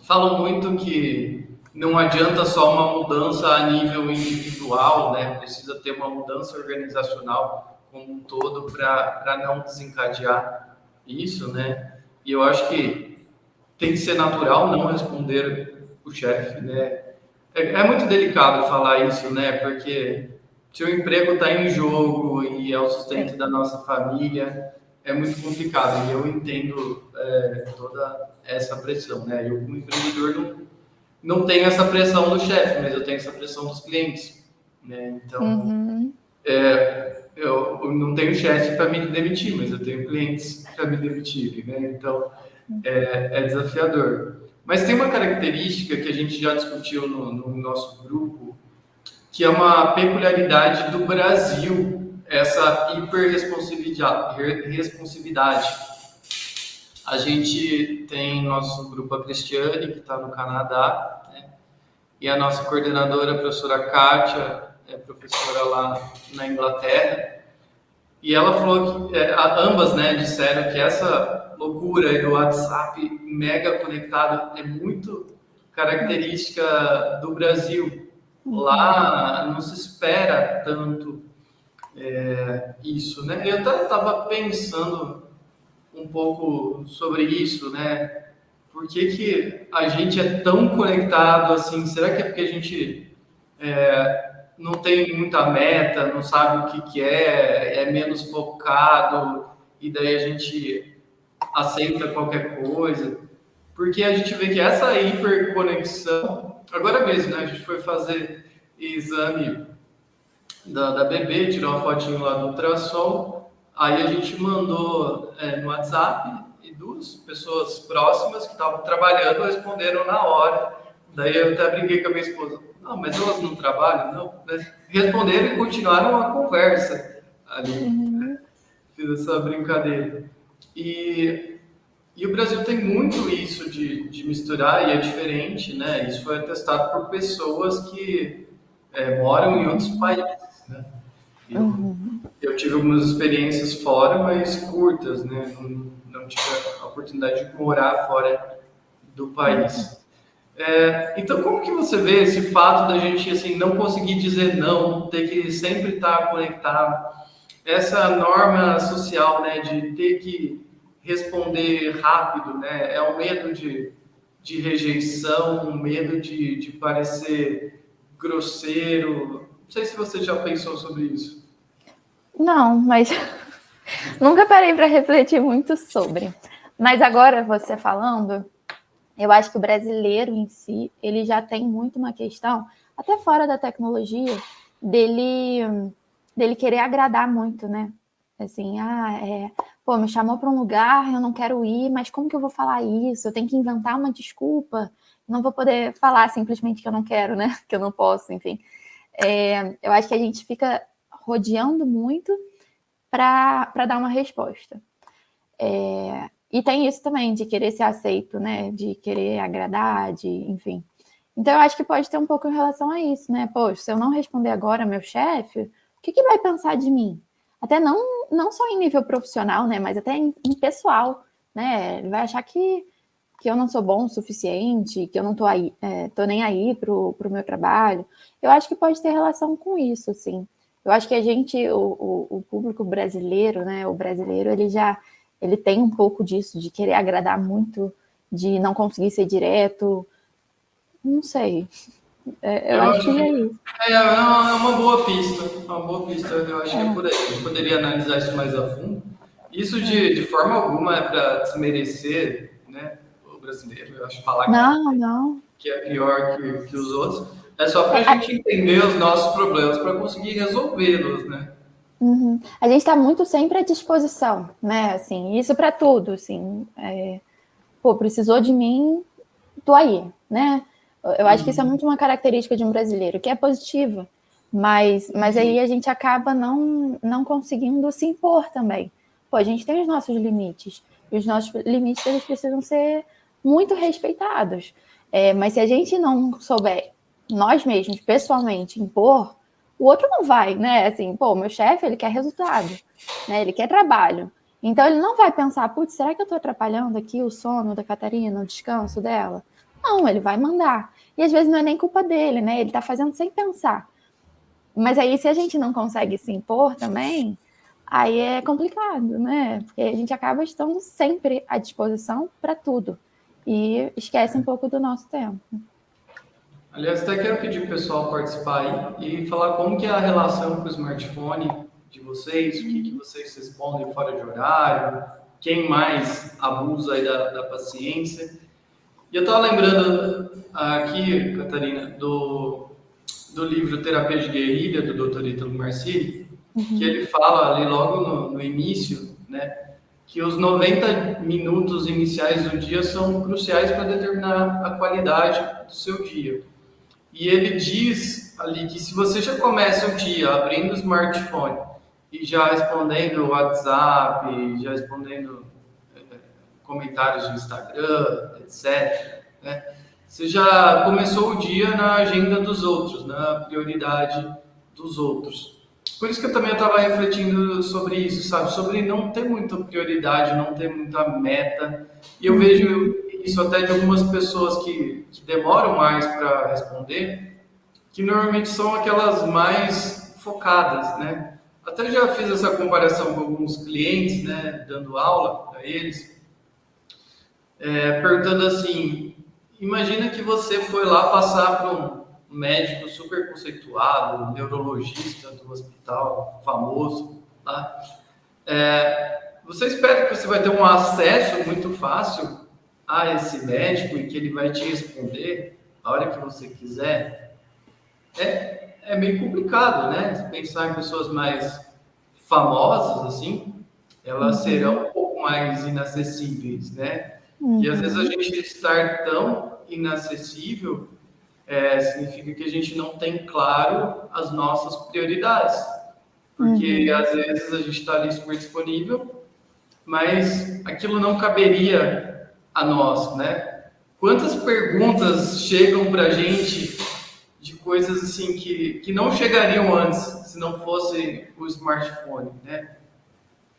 falam muito que não adianta só uma mudança a nível individual, né? Precisa ter uma mudança organizacional como um todo para não desencadear isso, né? E eu acho que tem que ser natural não responder o chefe, né? É muito delicado falar isso, né? Porque se o emprego está em jogo e é o sustento da nossa família, é muito complicado. E eu entendo toda essa pressão, né? Eu, como empreendedor, não tenho essa pressão do chefe, mas eu tenho essa pressão dos clientes, né? Então, eu não tenho chefe para me demitir, mas eu tenho clientes para me demitirem, né? Então, é desafiador. Mas tem uma característica que a gente já discutiu no nosso grupo, que é uma peculiaridade do Brasil, essa hiperresponsividade. A gente tem nosso grupo a Cristiane, que está no Canadá, né? E a nossa coordenadora, a professora Kátia, é professora lá na Inglaterra. E ela falou que ambas, né, disseram que essa loucura aí do WhatsApp mega conectado é muito característica do Brasil. Lá não se espera tanto isso, né? Eu estava pensando um pouco sobre isso, né? Por que a gente é tão conectado assim? Será que é porque a gente não tem muita meta, não sabe o que é menos focado, e daí a gente aceita qualquer coisa? Porque a gente vê que essa hiperconexão, agora mesmo, né? A gente foi fazer exame da bebê, tirou uma fotinho lá do ultrassom, aí a gente mandou no WhatsApp e duas pessoas próximas que estavam trabalhando responderam na hora. Daí eu até brinquei com a minha esposa, não, mas elas não trabalham? Não, né? Responderam e continuaram a conversa ali. Fiz essa brincadeira. E o Brasil tem muito isso de misturar, e é diferente, né? Isso foi atestado por pessoas que moram em outros países, né? Eu tive algumas experiências fora, mas curtas, né? Não tive a oportunidade de morar fora do país. Então, como que você vê esse fato da gente assim não conseguir dizer não, ter que sempre estar conectado? Essa norma social, né, de ter que responder rápido, né? É um medo de rejeição, um medo de parecer grosseiro. Não sei se você já pensou sobre isso. Não, mas nunca parei para refletir muito sobre. Mas agora, você falando, eu acho que o brasileiro em si, ele já tem muito uma questão, até fora da tecnologia, dele querer agradar muito, né? Assim, pô, me chamou para um lugar, eu não quero ir, mas como que eu vou falar isso? Eu tenho que inventar uma desculpa, não vou poder falar simplesmente que eu não quero, né? Que eu não posso, enfim. Eu acho que a gente fica rodeando muito para dar uma resposta. E tem isso também, de querer ser aceito, né? De querer agradar, enfim. Então, eu acho que pode ter um pouco em relação a isso, né? Poxa, se eu não responder agora meu chefe, o que vai pensar de mim? Até não só em nível profissional, né? Mas até em pessoal, né? Ele vai achar que eu não sou bom o suficiente, que eu não tô nem aí pro meu trabalho. Eu acho que pode ter relação com isso, assim. Eu acho que a gente, o público brasileiro, né? O brasileiro, ele tem um pouco disso, de querer agradar muito, de não conseguir ser direto. Não sei. Eu acho que é isso. É uma boa pista. Uma boa pista. Eu acho que é por aí. Eu poderia analisar isso mais a fundo. Isso de forma alguma é para desmerecer, né, o brasileiro. Eu acho falar que é pior que os outros. É só para a gente entender os nossos problemas, para conseguir resolvê-los, né? Uhum. A gente está muito sempre à disposição, né? Assim, isso para tudo, assim. Pô, precisou de mim, tô aí, né? Eu acho que isso é muito uma característica de um brasileiro, que é positiva, mas aí a gente acaba não conseguindo se impor também. Pô, a gente tem os nossos limites, e os nossos limites eles precisam ser muito respeitados. Mas se a gente não souber, nós mesmos, pessoalmente, impor, o outro não vai, né? Assim, pô, meu chefe, ele quer resultado, né? Ele quer trabalho. Então, ele não vai pensar, putz, será que eu estou atrapalhando aqui o sono da Catarina, o descanso dela? Não, ele vai mandar. E às vezes não é nem culpa dele, né? Ele está fazendo sem pensar. Mas aí, se a gente não consegue se impor também, aí é complicado, né? Porque a gente acaba estando sempre à disposição para tudo e esquece um pouco do nosso tempo. Aliás, até quero pedir para o pessoal participar aí e falar como que é a relação com o smartphone de vocês, o que vocês respondem fora de horário, quem mais abusa aí da paciência. E eu estava lembrando aqui, Catarina, do livro Terapia de Guerrilha, do Dr. Ítalo Marcilli, que ele fala ali logo no início, né, que os 90 minutos iniciais do dia são cruciais para determinar a qualidade do seu dia. E ele diz ali que se você já começa o dia abrindo o smartphone e já respondendo o WhatsApp, já respondendo comentários do Instagram, etc., né? Você já começou o dia na agenda dos outros, na prioridade dos outros. Por isso que eu também estava refletindo sobre isso, sabe? Sobre não ter muita prioridade, não ter muita meta. E eu vejo isso até de algumas pessoas que demoram mais para responder, que normalmente são aquelas mais focadas, né? Até já fiz essa comparação com alguns clientes, né? Dando aula para eles, perguntando assim: imagina que você foi lá passar para um médico super conceituado, um neurologista do hospital famoso, tá? Você espera que você vai ter um acesso muito fácil a esse médico e que ele vai te responder a hora que você quiser? É meio complicado, né? Pensar em pessoas mais famosas, assim, elas serão um pouco mais inacessíveis, né? E às vezes a gente estar tão inacessível significa que a gente não tem claro as nossas prioridades. Porque às vezes a gente está ali super disponível, mas aquilo não caberia a nós, né? Quantas perguntas chegam para a gente de coisas assim que não chegariam antes se não fosse o smartphone, né?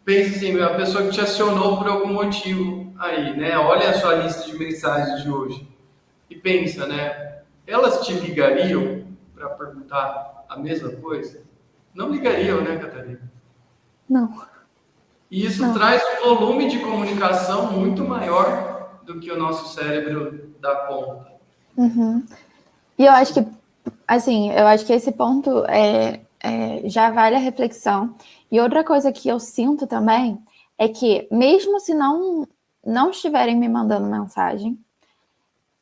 Pense assim, a pessoa que te acionou por algum motivo aí, né? Olha a sua lista de mensagens de hoje e pensa, né? Elas te ligariam para perguntar a mesma coisa? Não ligariam, né, Catarina? Não. E isso traz um volume de comunicação muito maior do que o nosso cérebro dá conta. E eu acho que, assim, eu acho que esse ponto já vale a reflexão. E outra coisa que eu sinto também é que, mesmo se não estiverem me mandando mensagem,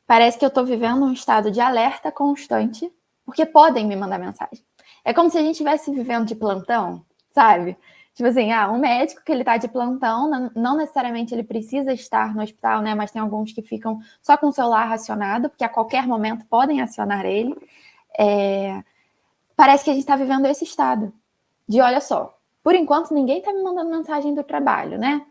parece que eu estou vivendo um estado de alerta constante, porque podem me mandar mensagem. É como se a gente estivesse vivendo de plantão, sabe? Tipo assim, um médico que ele tá de plantão, não necessariamente ele precisa estar no hospital, né? Mas tem alguns que ficam só com o celular acionado, porque a qualquer momento podem acionar ele. Parece que a gente está vivendo esse estado de, olha só, por enquanto ninguém está me mandando mensagem do trabalho, né?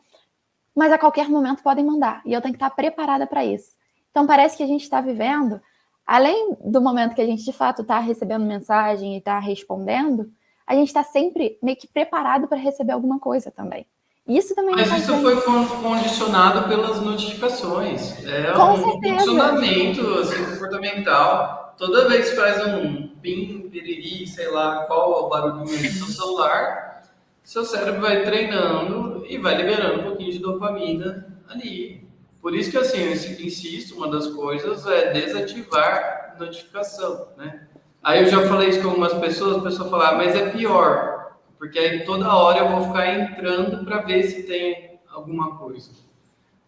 Mas a qualquer momento podem mandar, e eu tenho que estar preparada para isso. Então parece que a gente está vivendo, além do momento que a gente de fato está recebendo mensagem e está respondendo, a gente está sempre meio que preparado para receber alguma coisa também. Isso também Mas não faz isso bem. foi condicionado pelas notificações. É Com um certeza. condicionamento assim, comportamental. Toda vez que faz um pim, piriri, sei lá qual é o barulhinho do seu celular, seu cérebro vai treinando e vai liberando um pouquinho de dopamina ali. Por isso que, assim, eu insisto, uma das coisas é desativar notificação, né? Aí eu já falei isso com algumas pessoas, a pessoa fala, mas é pior, porque aí toda hora eu vou ficar entrando para ver se tem alguma coisa.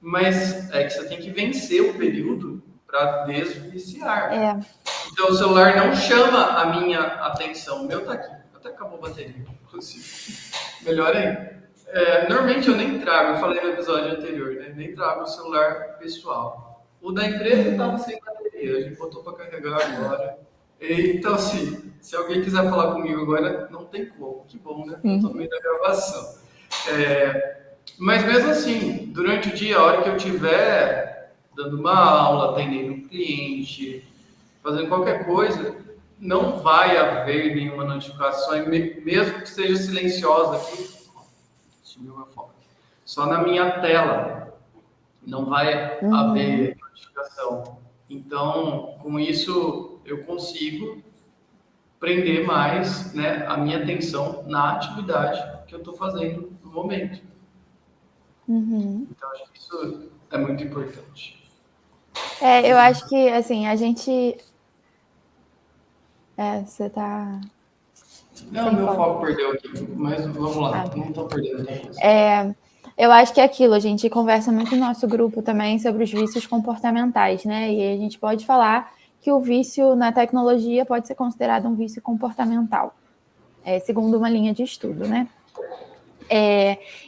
Mas é que você tem que vencer o período para desviciar. Então o celular não chama a minha atenção. O meu tá aqui, até acabou a bateria, inclusive. Melhor aí. Normalmente eu nem trago, eu falei no episódio anterior, né? Nem trago o celular pessoal. O da empresa estava sem bateria, a gente botou para carregar agora. Então, assim, se alguém quiser falar comigo agora, não tem como. Que bom, né? Eu tô no meio da gravação. Mas mesmo assim, durante o dia, a hora que eu estiver dando uma aula, atendendo um cliente, fazendo qualquer coisa, não vai haver nenhuma notificação, mesmo que seja silenciosa aqui. Sumiu meu foco. Só na minha tela não vai haver notificação. Então, com isso, eu consigo prender mais, né, a minha atenção na atividade que eu estou fazendo no momento. Então, acho que isso é muito importante. Eu acho que, assim, a gente... você tá... Não, meu foco perdeu aqui, mas vamos lá, não estou perdendo muita coisa. Eu acho que é aquilo, a gente conversa muito no nosso grupo também sobre os vícios comportamentais, né? E a gente pode falar que o vício na tecnologia pode ser considerado um vício comportamental, segundo uma linha de estudo, né?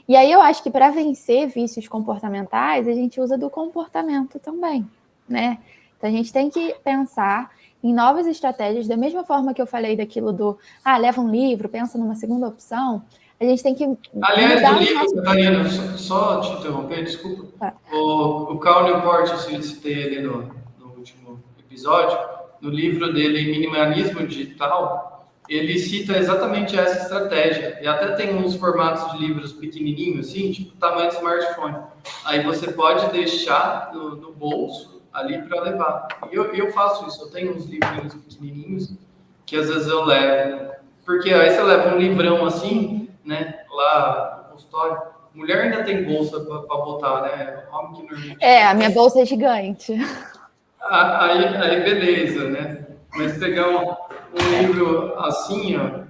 E aí eu acho que para vencer vícios comportamentais, a gente usa do comportamento também, né? Então a gente tem que pensar em novas estratégias, da mesma forma que eu falei daquilo do leva um livro, pensa numa segunda opção, a gente tem que Aliás, mudar do os livro, nossos... Catarina, só te interromper, desculpa. Tá. O Cal Newport, eu citei ele no último episódio, no livro dele, Minimalismo Digital, ele cita exatamente essa estratégia. E até tem uns formatos de livros pequenininhos, assim, tipo tamanho de smartphone. Aí você pode deixar no bolso ali para levar. E eu faço isso, eu tenho uns livrinhos pequenininhos que às vezes eu levo. Porque aí você leva um livrão assim, né, lá no consultório. Mulher ainda tem bolsa para botar, né? Homem que normalmente a minha bolsa é gigante. Aí beleza, né? Mas pegar um livro assim, ó,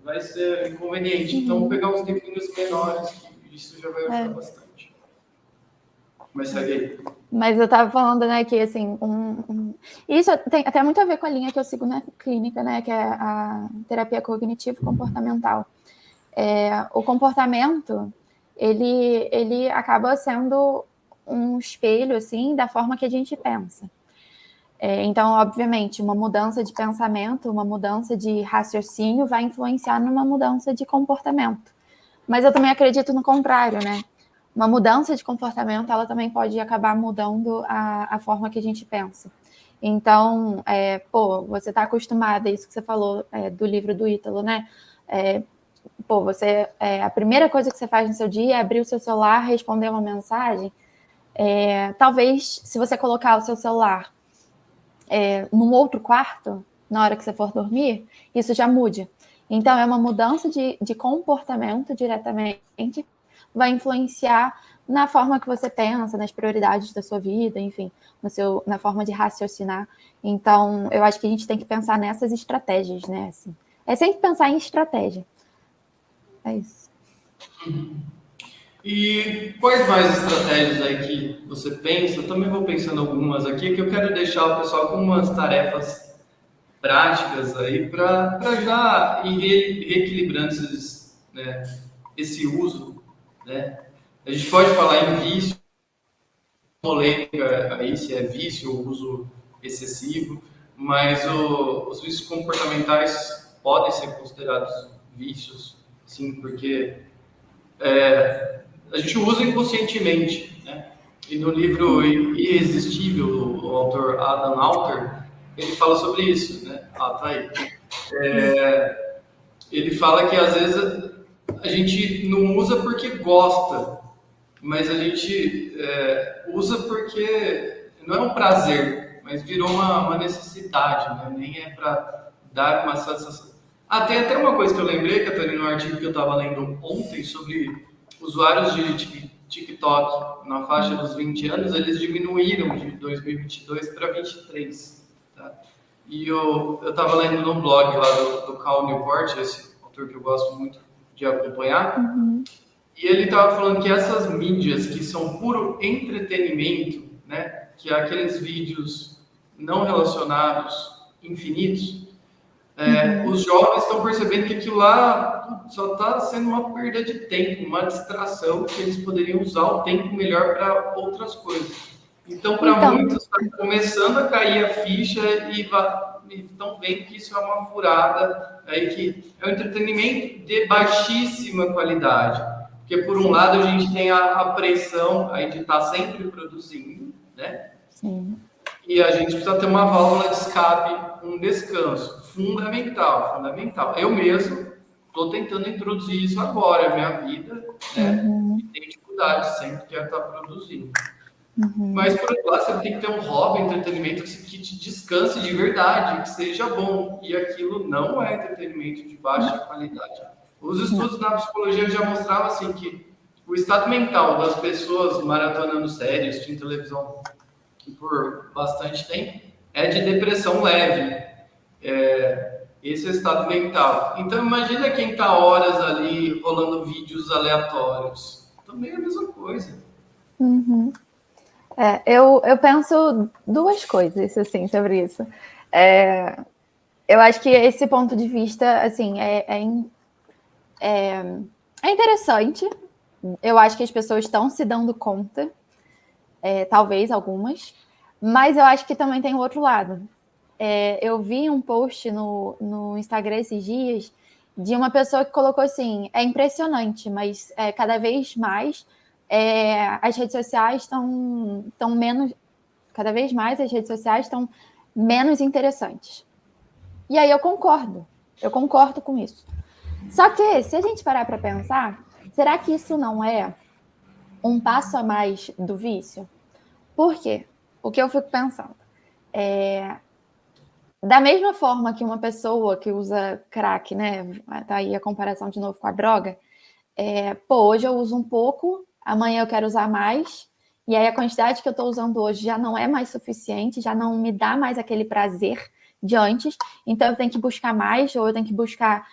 vai ser inconveniente. Então, pegar uns livrinhos menores, que isso já vai ajudar bastante. Mas segue aí. Mas eu estava falando, né, que assim, isso tem até muito a ver com a linha que eu sigo na clínica, né, que é a terapia cognitivo-comportamental. O comportamento, ele acaba sendo um espelho, assim, da forma que a gente pensa. Então, obviamente, uma mudança de pensamento, uma mudança de raciocínio vai influenciar numa mudança de comportamento. Mas eu também acredito no contrário, né? Uma mudança de comportamento, ela também pode acabar mudando a forma que a gente pensa. Então, você está acostumada, isso que você falou do livro do Ítalo, né? A primeira coisa que você faz no seu dia é abrir o seu celular, responder uma mensagem. Talvez, se você colocar o seu celular num outro quarto, na hora que você for dormir, isso já mude. Então, é uma mudança de comportamento diretamente, vai influenciar na forma que você pensa, nas prioridades da sua vida, enfim, na forma de raciocinar. Então, eu acho que a gente tem que pensar nessas estratégias, né? Assim, sempre pensar em estratégia. É isso. E quais mais estratégias aí que você pensa? Eu também vou pensando algumas aqui, que eu quero deixar o pessoal com umas tarefas práticas aí para já ir reequilibrando esse uso, né? A gente pode falar em vício, polêmica aí se é vício ou uso excessivo, mas os vícios comportamentais podem ser considerados vícios, sim, porque a gente usa inconscientemente, né? E no livro Irresistível, o autor Adam Alter, ele fala sobre isso, né? Tá aí. Ele fala que às vezes a gente não usa porque gosta, mas a gente usa porque não é um prazer, mas virou uma necessidade, né? Nem é para dar uma sensação. Tem até uma coisa que eu lembrei, Catarina, no artigo que eu estava lendo ontem sobre usuários de TikTok na faixa dos 20 anos, eles diminuíram de 2022 para 23. Tá? E eu estava lendo no blog lá do Cal Newport, esse autor que eu gosto muito de acompanhar, e ele estava falando que essas mídias que são puro entretenimento, né, que é aqueles vídeos não relacionados, infinitos, os jovens estão percebendo que aquilo lá só está sendo uma perda de tempo, uma distração, que eles poderiam usar o tempo melhor para outras coisas. Então, para muitos, está começando a cair a ficha e estão vendo que isso é uma furada, aí que é um entretenimento de baixíssima qualidade. Porque, por um lado, a gente tem a pressão aí de estar sempre produzindo, né? Sim. E a gente precisa ter uma válvula de escape, um descanso. Fundamental. Eu mesmo estou tentando introduzir isso agora na minha vida, né? E tenho dificuldade, sempre quero estar produzindo. Mas, por outro lado, você tem que ter um hobby, entretenimento que te descanse de verdade, que seja bom. E aquilo não é entretenimento de baixa qualidade. Os estudos na psicologia já mostravam assim, que o estado mental das pessoas maratonando séries, assistindo televisão por bastante tempo, é de depressão leve. Esse é o estado mental. Então, imagina quem está horas ali rolando vídeos aleatórios. Também é a mesma coisa. Eu penso duas coisas assim sobre isso. Eu acho que esse ponto de vista assim é interessante. Eu acho que as pessoas estão se dando conta, talvez algumas, mas eu acho que também tem o outro lado. Eu vi um post no Instagram esses dias de uma pessoa que colocou assim: é impressionante, mas cada vez mais as redes sociais estão menos, cada vez mais as redes sociais estão menos interessantes. E aí eu concordo com isso. Só que se a gente parar para pensar, será que isso não é um passo a mais do vício? Por quê? O que eu fico pensando da mesma forma que uma pessoa que usa crack, né? Tá aí a comparação de novo com a droga. Hoje eu uso um pouco, amanhã eu quero usar mais, e aí a quantidade que eu estou usando hoje já não é mais suficiente, já não me dá mais aquele prazer de antes, então eu tenho que buscar mais, ou eu tenho que buscar.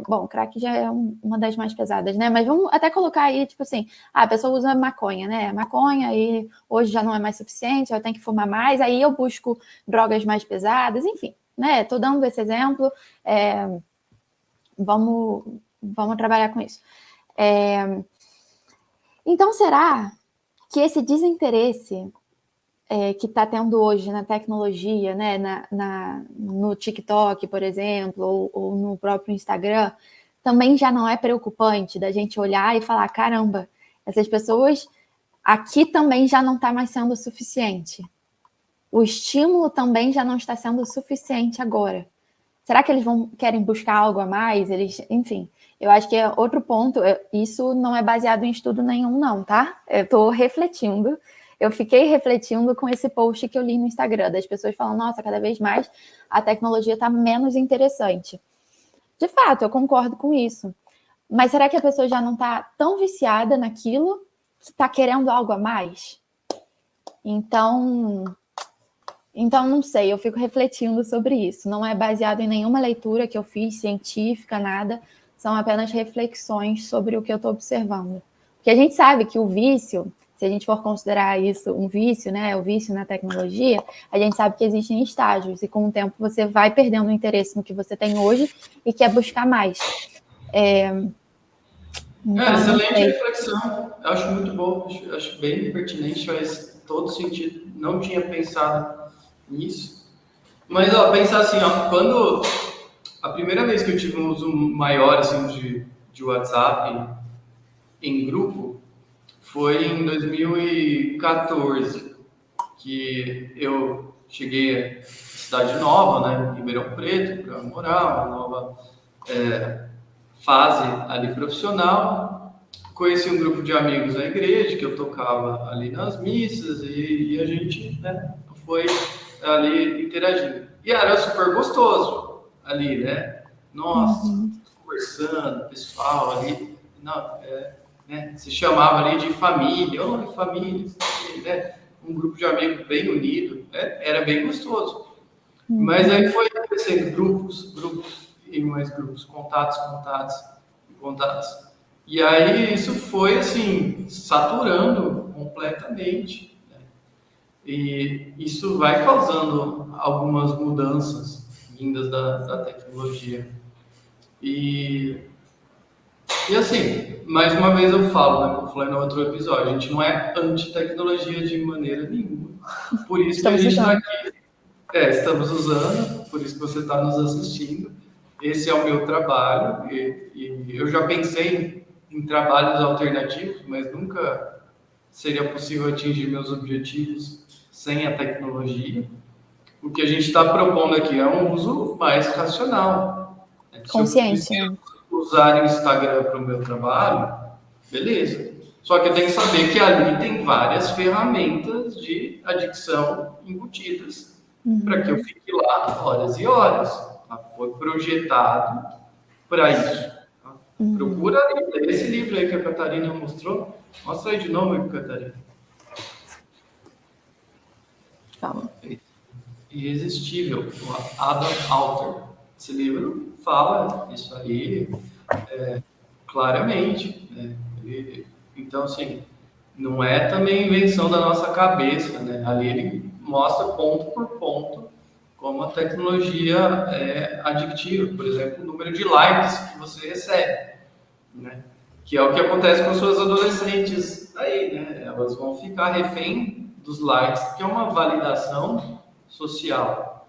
Bom, crack já é uma das mais pesadas, né? Mas vamos até colocar aí, tipo assim, a pessoa usa maconha, né? Maconha, e hoje já não é mais suficiente, eu tenho que fumar mais, aí eu busco drogas mais pesadas, enfim, né? Tô dando esse exemplo, vamos trabalhar com isso. Então, será que esse desinteresse que está tendo hoje na tecnologia, né, no TikTok, por exemplo, ou no próprio Instagram, também já não é preocupante da gente olhar e falar, caramba, essas pessoas aqui também já não está mais sendo suficiente. O estímulo também já não está sendo suficiente agora. Será que eles querem buscar algo a mais? Enfim, eu acho que é outro ponto. Isso não é baseado em estudo nenhum, não, tá? Eu estou refletindo. Eu fiquei refletindo com esse post que eu li no Instagram, das pessoas falando, nossa, cada vez mais a tecnologia está menos interessante. De fato, eu concordo com isso. Mas será que a pessoa já não está tão viciada naquilo que está querendo algo a mais? Então, não sei, eu fico refletindo sobre isso. Não é baseado em nenhuma leitura que eu fiz, científica, nada. São apenas reflexões sobre o que eu estou observando. Porque a gente sabe que o vício, se a gente for considerar isso um vício, né, o vício na tecnologia, a gente sabe que existem estágios, e com o tempo você vai perdendo o interesse no que você tem hoje e quer buscar mais. Então, excelente reflexão, eu acho muito bom, acho bem pertinente, faz todo sentido, não tinha pensado nisso, mas pensar assim, quando a primeira vez que eu tive um uso maior assim, de WhatsApp em grupo, foi em 2014, que eu cheguei à cidade nova, né, Ribeirão Preto, para morar, uma nova fase ali profissional. Conheci um grupo de amigos na igreja, que eu tocava ali nas missas, e a gente, né, foi ali interagindo. E era super gostoso ali, né? Nossa, conversando, pessoal ali, né? Se chamava ali de família, família, né? Um grupo de amigos bem unido, né? Era bem gostoso. Mas aí foi crescendo grupos e mais grupos, contatos. E aí isso foi assim saturando completamente, né? E isso vai causando algumas mudanças vindas da tecnologia. E assim, mais uma vez eu falo, né, como eu falei no outro episódio, a gente não é anti-tecnologia de maneira nenhuma. Por isso que a gente está aqui. Estamos usando, por isso que você está nos assistindo. Esse é o meu trabalho e eu já pensei em trabalhos alternativos, mas nunca seria possível atingir meus objetivos sem a tecnologia. O que a gente está propondo aqui é um uso mais racional. Consciente. Se eu usar o Instagram para o meu trabalho, beleza. Só que eu tenho que saber que ali tem várias ferramentas de adicção embutidas para que eu fique lá horas e horas. Tá? Foi projetado para isso. Tá? Procura ler esse livro aí que a Catarina mostrou. Mostra aí de novo, Catarina. Calma. Irresistível, o Adam Alter. Esse livro fala isso aí claramente. Né? Então, assim, não é também invenção da nossa cabeça. Né? Ali ele mostra ponto por ponto como a tecnologia é adictiva. Por exemplo, o número de likes que você recebe. Né? Que é o que acontece com suas adolescentes aí. Né? Elas vão ficar refém dos likes, que é uma validação social.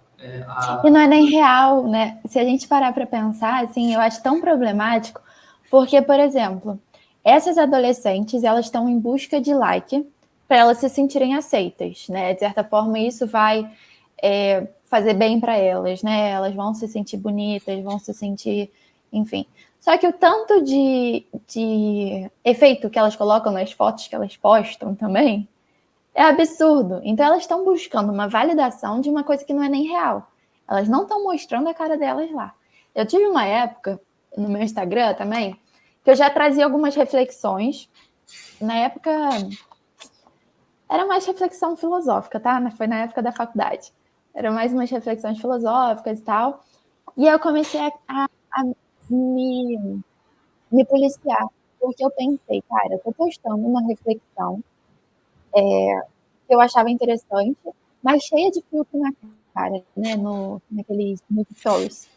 E não é nem real, né? Se a gente parar para pensar, assim, eu acho tão problemático, porque, por exemplo, essas adolescentes, elas estão em busca de like para elas se sentirem aceitas, né? De certa forma, isso vai fazer bem para elas, né? Elas vão se sentir bonitas, vão se sentir, enfim. Só que o tanto de efeito que elas colocam nas fotos que elas postam também é absurdo. Então elas estão buscando uma validação de uma coisa que não é nem real. Elas não estão mostrando a cara delas lá. Eu tive uma época, no meu Instagram também, que eu já trazia algumas reflexões. Na época, era mais reflexão filosófica, tá? Foi na época da faculdade. Era mais umas reflexões filosóficas e tal. E aí eu comecei a me policiar. Porque eu pensei, cara, eu tô postando uma reflexão que eu achava interessante, mas cheia de filtro na cara, né? Naqueles stories.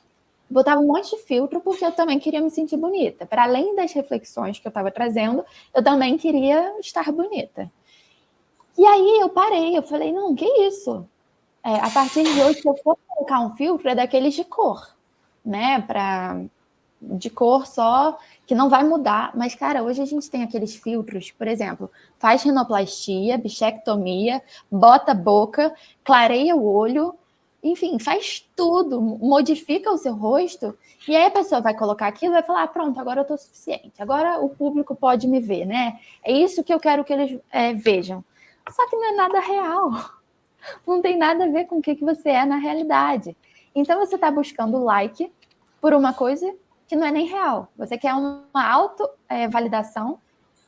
Botava um monte de filtro porque eu também queria me sentir bonita. Para além das reflexões que eu estava trazendo, eu também queria estar bonita. E aí eu parei, eu falei, não, que isso? A partir de hoje, se eu for colocar um filtro, é daqueles de cor, né? De cor só, que não vai mudar. Mas, cara, hoje a gente tem aqueles filtros, por exemplo, faz rinoplastia, bichectomia, bota a boca, clareia o olho, enfim, faz tudo, modifica o seu rosto, e aí a pessoa vai colocar aquilo e vai falar, pronto, agora eu tô suficiente, agora o público pode me ver, né? É isso que eu quero que eles vejam. Só que não é nada real. Não tem nada a ver com o que você é na realidade. Então você está buscando like por uma coisa que não é nem real. Você quer uma auto-validação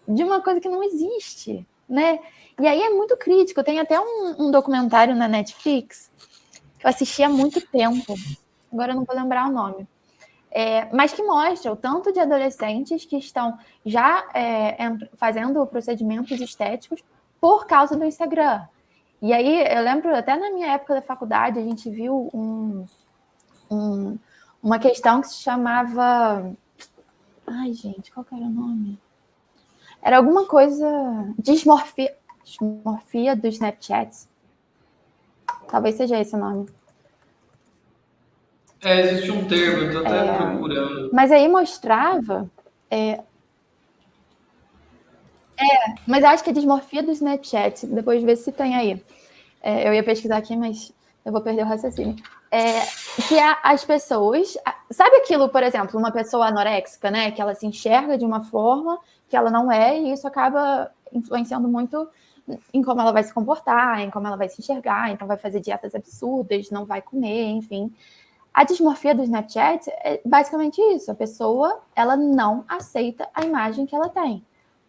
de uma coisa que não existe, né? E aí é muito crítico. Tem até um documentário na Netflix que eu assisti há muito tempo. Agora eu não vou lembrar o nome. Mas que mostra o tanto de adolescentes que estão já fazendo procedimentos estéticos por causa do Instagram. E aí, eu lembro, até na minha época da faculdade, a gente viu uma questão que se chamava... Ai, gente, qual que era o nome? Era alguma coisa... Dismorfia do Snapchat. Talvez seja esse o nome. Existe um termo, eu tô até procurando. Mas aí mostrava... mas acho que é dismorfia do Snapchat. Depois vê se tem aí. Eu ia pesquisar aqui, mas eu vou perder o raciocínio. Que as pessoas... Sabe aquilo, por exemplo, uma pessoa anoréxica, né? Que ela se enxerga de uma forma que ela não é, e isso acaba influenciando muito em como ela vai se comportar, em como ela vai se enxergar, então vai fazer dietas absurdas, não vai comer, enfim. A dismorfia do Snapchat é basicamente isso. A pessoa, ela não aceita a imagem que ela tem.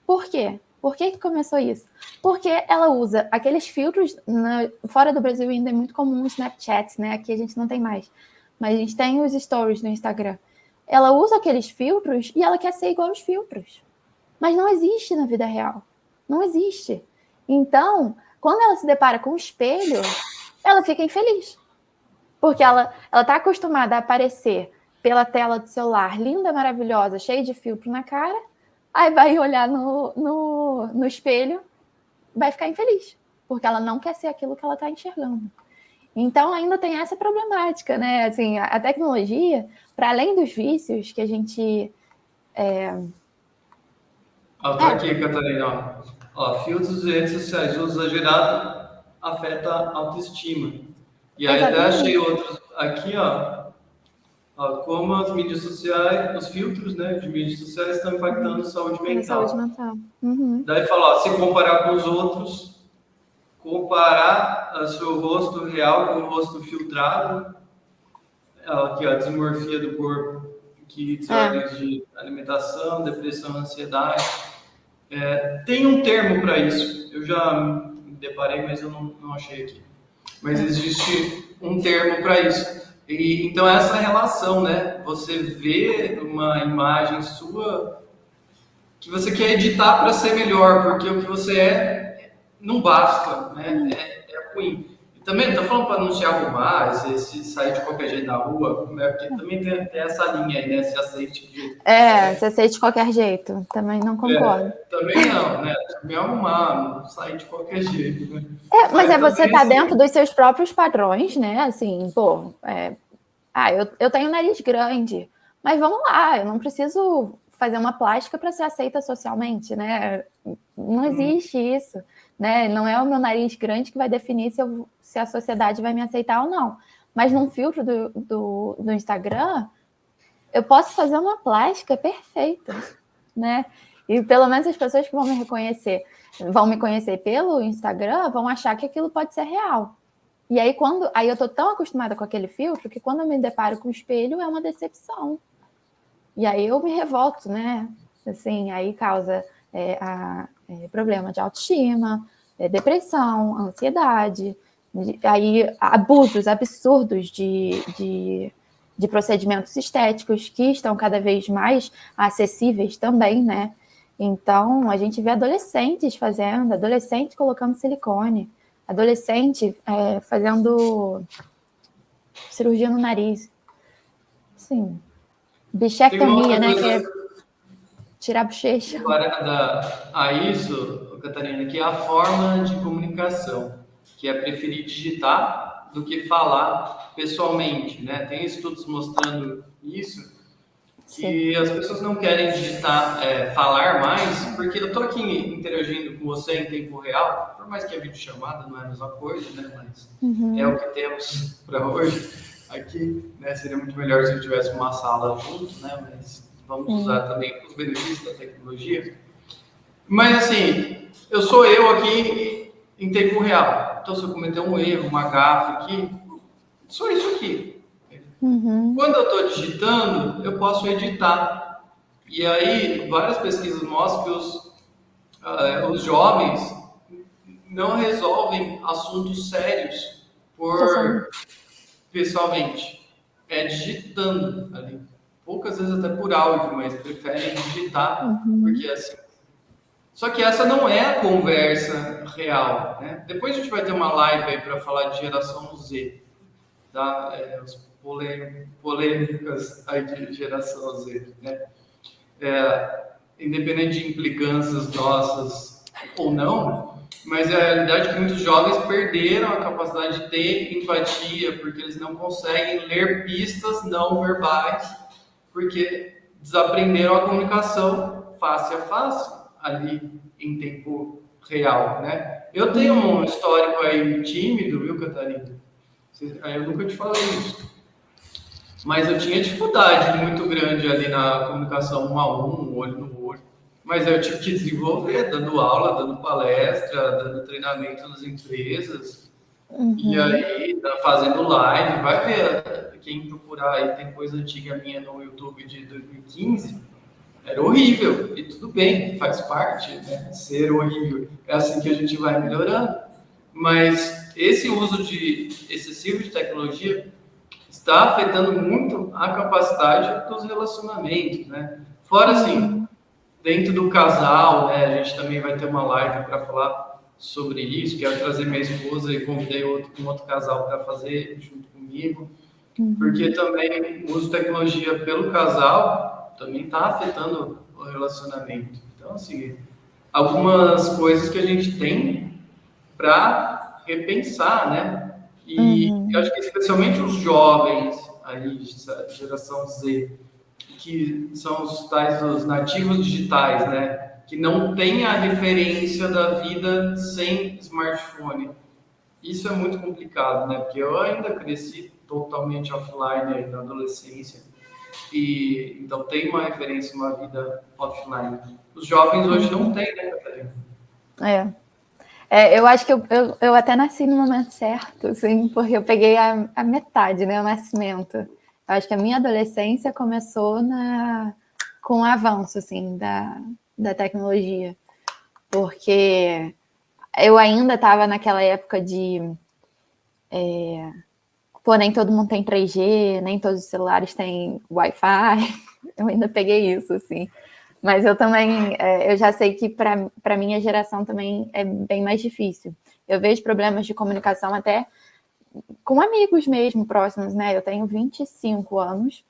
Por quê? Por que começou isso? Porque ela usa aqueles filtros, fora do Brasil ainda é muito comum o Snapchat, né? Aqui a gente não tem mais. Mas a gente tem os stories no Instagram. Ela usa aqueles filtros e ela quer ser igual aos filtros. Mas não existe na vida real. Não existe. Então, quando ela se depara com o espelho, ela fica infeliz. Porque ela está acostumada a aparecer pela tela do celular, linda, maravilhosa, cheia de filtro na cara, aí vai olhar no espelho, vai ficar infeliz, porque ela não quer ser aquilo que ela está enxergando. Então, ainda tem essa problemática, né? Assim, a tecnologia, para além dos vícios que a gente... Tá aqui, Catarina. Ó, filtros de redes sociais, uso exagerado afeta a autoestima. E aí até achei outros aqui, ó. Como as mídias sociais, os filtros, né, de mídias sociais estão impactando a saúde mental. Saúde mental. Uhum. Daí fala, se comparar com os outros, comparar o seu rosto real com o rosto filtrado, aqui a desmorfia do corpo, que desordens de alimentação, depressão, ansiedade. Tem um termo para isso, eu já me deparei, mas eu não achei aqui. Mas existe um termo para isso. E, então, essa relação, né? Você vê uma imagem sua que você quer editar para ser melhor, porque o que você é não basta, né? É ruim. E também, não estou falando para não se arrumar, se sair de qualquer jeito na rua, né? Porque também tem essa linha aí, né? Se aceite de jeito. Se aceite de qualquer jeito. Também não concordo. Também não, né? Me arrumar, não sair de qualquer jeito, né? Mas você tá dentro dos seus próprios padrões, né? Assim, pô, eu tenho nariz grande, mas vamos lá, eu não preciso fazer uma plástica para ser aceita socialmente, né? Não existe isso, né? Não é o meu nariz grande que vai definir se a sociedade vai me aceitar ou não. Mas num filtro do Instagram, eu posso fazer uma plástica perfeita, né? E pelo menos as pessoas que vão me conhecer pelo Instagram, vão achar que aquilo pode ser real. E aí, eu tô tão acostumada com aquele filtro que quando eu me deparo com o espelho, é uma decepção. E aí eu me revolto, né? Assim, aí causa problema de autoestima, depressão, ansiedade, aí abusos absurdos de procedimentos estéticos que estão cada vez mais acessíveis também, né? Então, a gente vê adolescente colocando silicone, adolescente fazendo cirurgia no nariz. Sim. Bichectomia, né? Que é tirar a bochecha. Comparada a isso, Catarina, que é a forma de comunicação, que é preferir digitar do que falar pessoalmente, né? Tem estudos mostrando isso, que as pessoas não querem digitar, falar mais, porque eu tô aqui interagindo com você em tempo real, por mais que a videochamada não é a mesma coisa, né? Mas é o que temos para hoje aqui, né? Seria muito melhor se eu tivesse uma sala junto, né? Mas vamos usar também os benefícios da tecnologia. Mas assim, eu sou eu aqui em tempo real. Então, se eu cometer um erro, uma gafe aqui, só isso aqui. Quando eu estou digitando, eu posso editar. E aí, várias pesquisas mostram que os jovens não resolvem assuntos sérios pessoalmente. Digitando ali. Poucas vezes até por áudio, mas preferem digitar, porque assim. Só que essa não é a conversa real, né? Depois a gente vai ter uma live aí para falar de geração Z, tá? As polêmicas aí de geração Z, né? Independente de implicâncias nossas ou não, mas a realidade é que muitos jovens perderam a capacidade de ter empatia, porque eles não conseguem ler pistas não verbais, porque desaprenderam a comunicação face a face, ali em tempo real, né? Eu tenho um histórico aí tímido, viu, Catarina? Eu nunca te falei isso. Mas eu tinha dificuldade muito grande ali na comunicação 1 a 1, olho no olho. Mas eu tive que desenvolver, dando aula, dando palestra, dando treinamento nas empresas. E aí, fazendo live, vai ver, quem procurar aí, tem coisa antiga minha no YouTube de 2015, era horrível, e tudo bem, faz parte, né? Ser horrível, é assim que a gente vai melhorando. Mas esse uso excessivo de tecnologia está afetando muito a capacidade dos relacionamentos, né? Fora, assim, dentro do casal, né? A gente também vai ter uma live para falar sobre isso. Quero trazer minha esposa e convidei um outro casal para fazer junto comigo, porque também o uso de tecnologia pelo casal também está afetando o relacionamento. Então, assim, algumas coisas que a gente tem para repensar, né? E eu acho que especialmente os jovens, aí, geração Z, que são os tais dos nativos digitais, né? Que não tem a referência da vida sem smartphone. Isso é muito complicado, né? Porque eu ainda cresci totalmente offline aí na adolescência. E então tem uma referência, uma vida offline. Os jovens hoje não têm, né, Catarina? Eu acho que eu até nasci no momento certo, assim, porque eu peguei a metade, né, o nascimento. Eu acho que a minha adolescência começou com o avanço, assim, da tecnologia. Porque eu ainda estava naquela época de... nem todo mundo tem 3G, nem todos os celulares têm Wi-Fi. Eu ainda peguei isso, assim. Mas eu também, eu já sei que para minha geração também é bem mais difícil. Eu vejo problemas de comunicação até com amigos mesmo, próximos, né? Eu tenho 25 anos.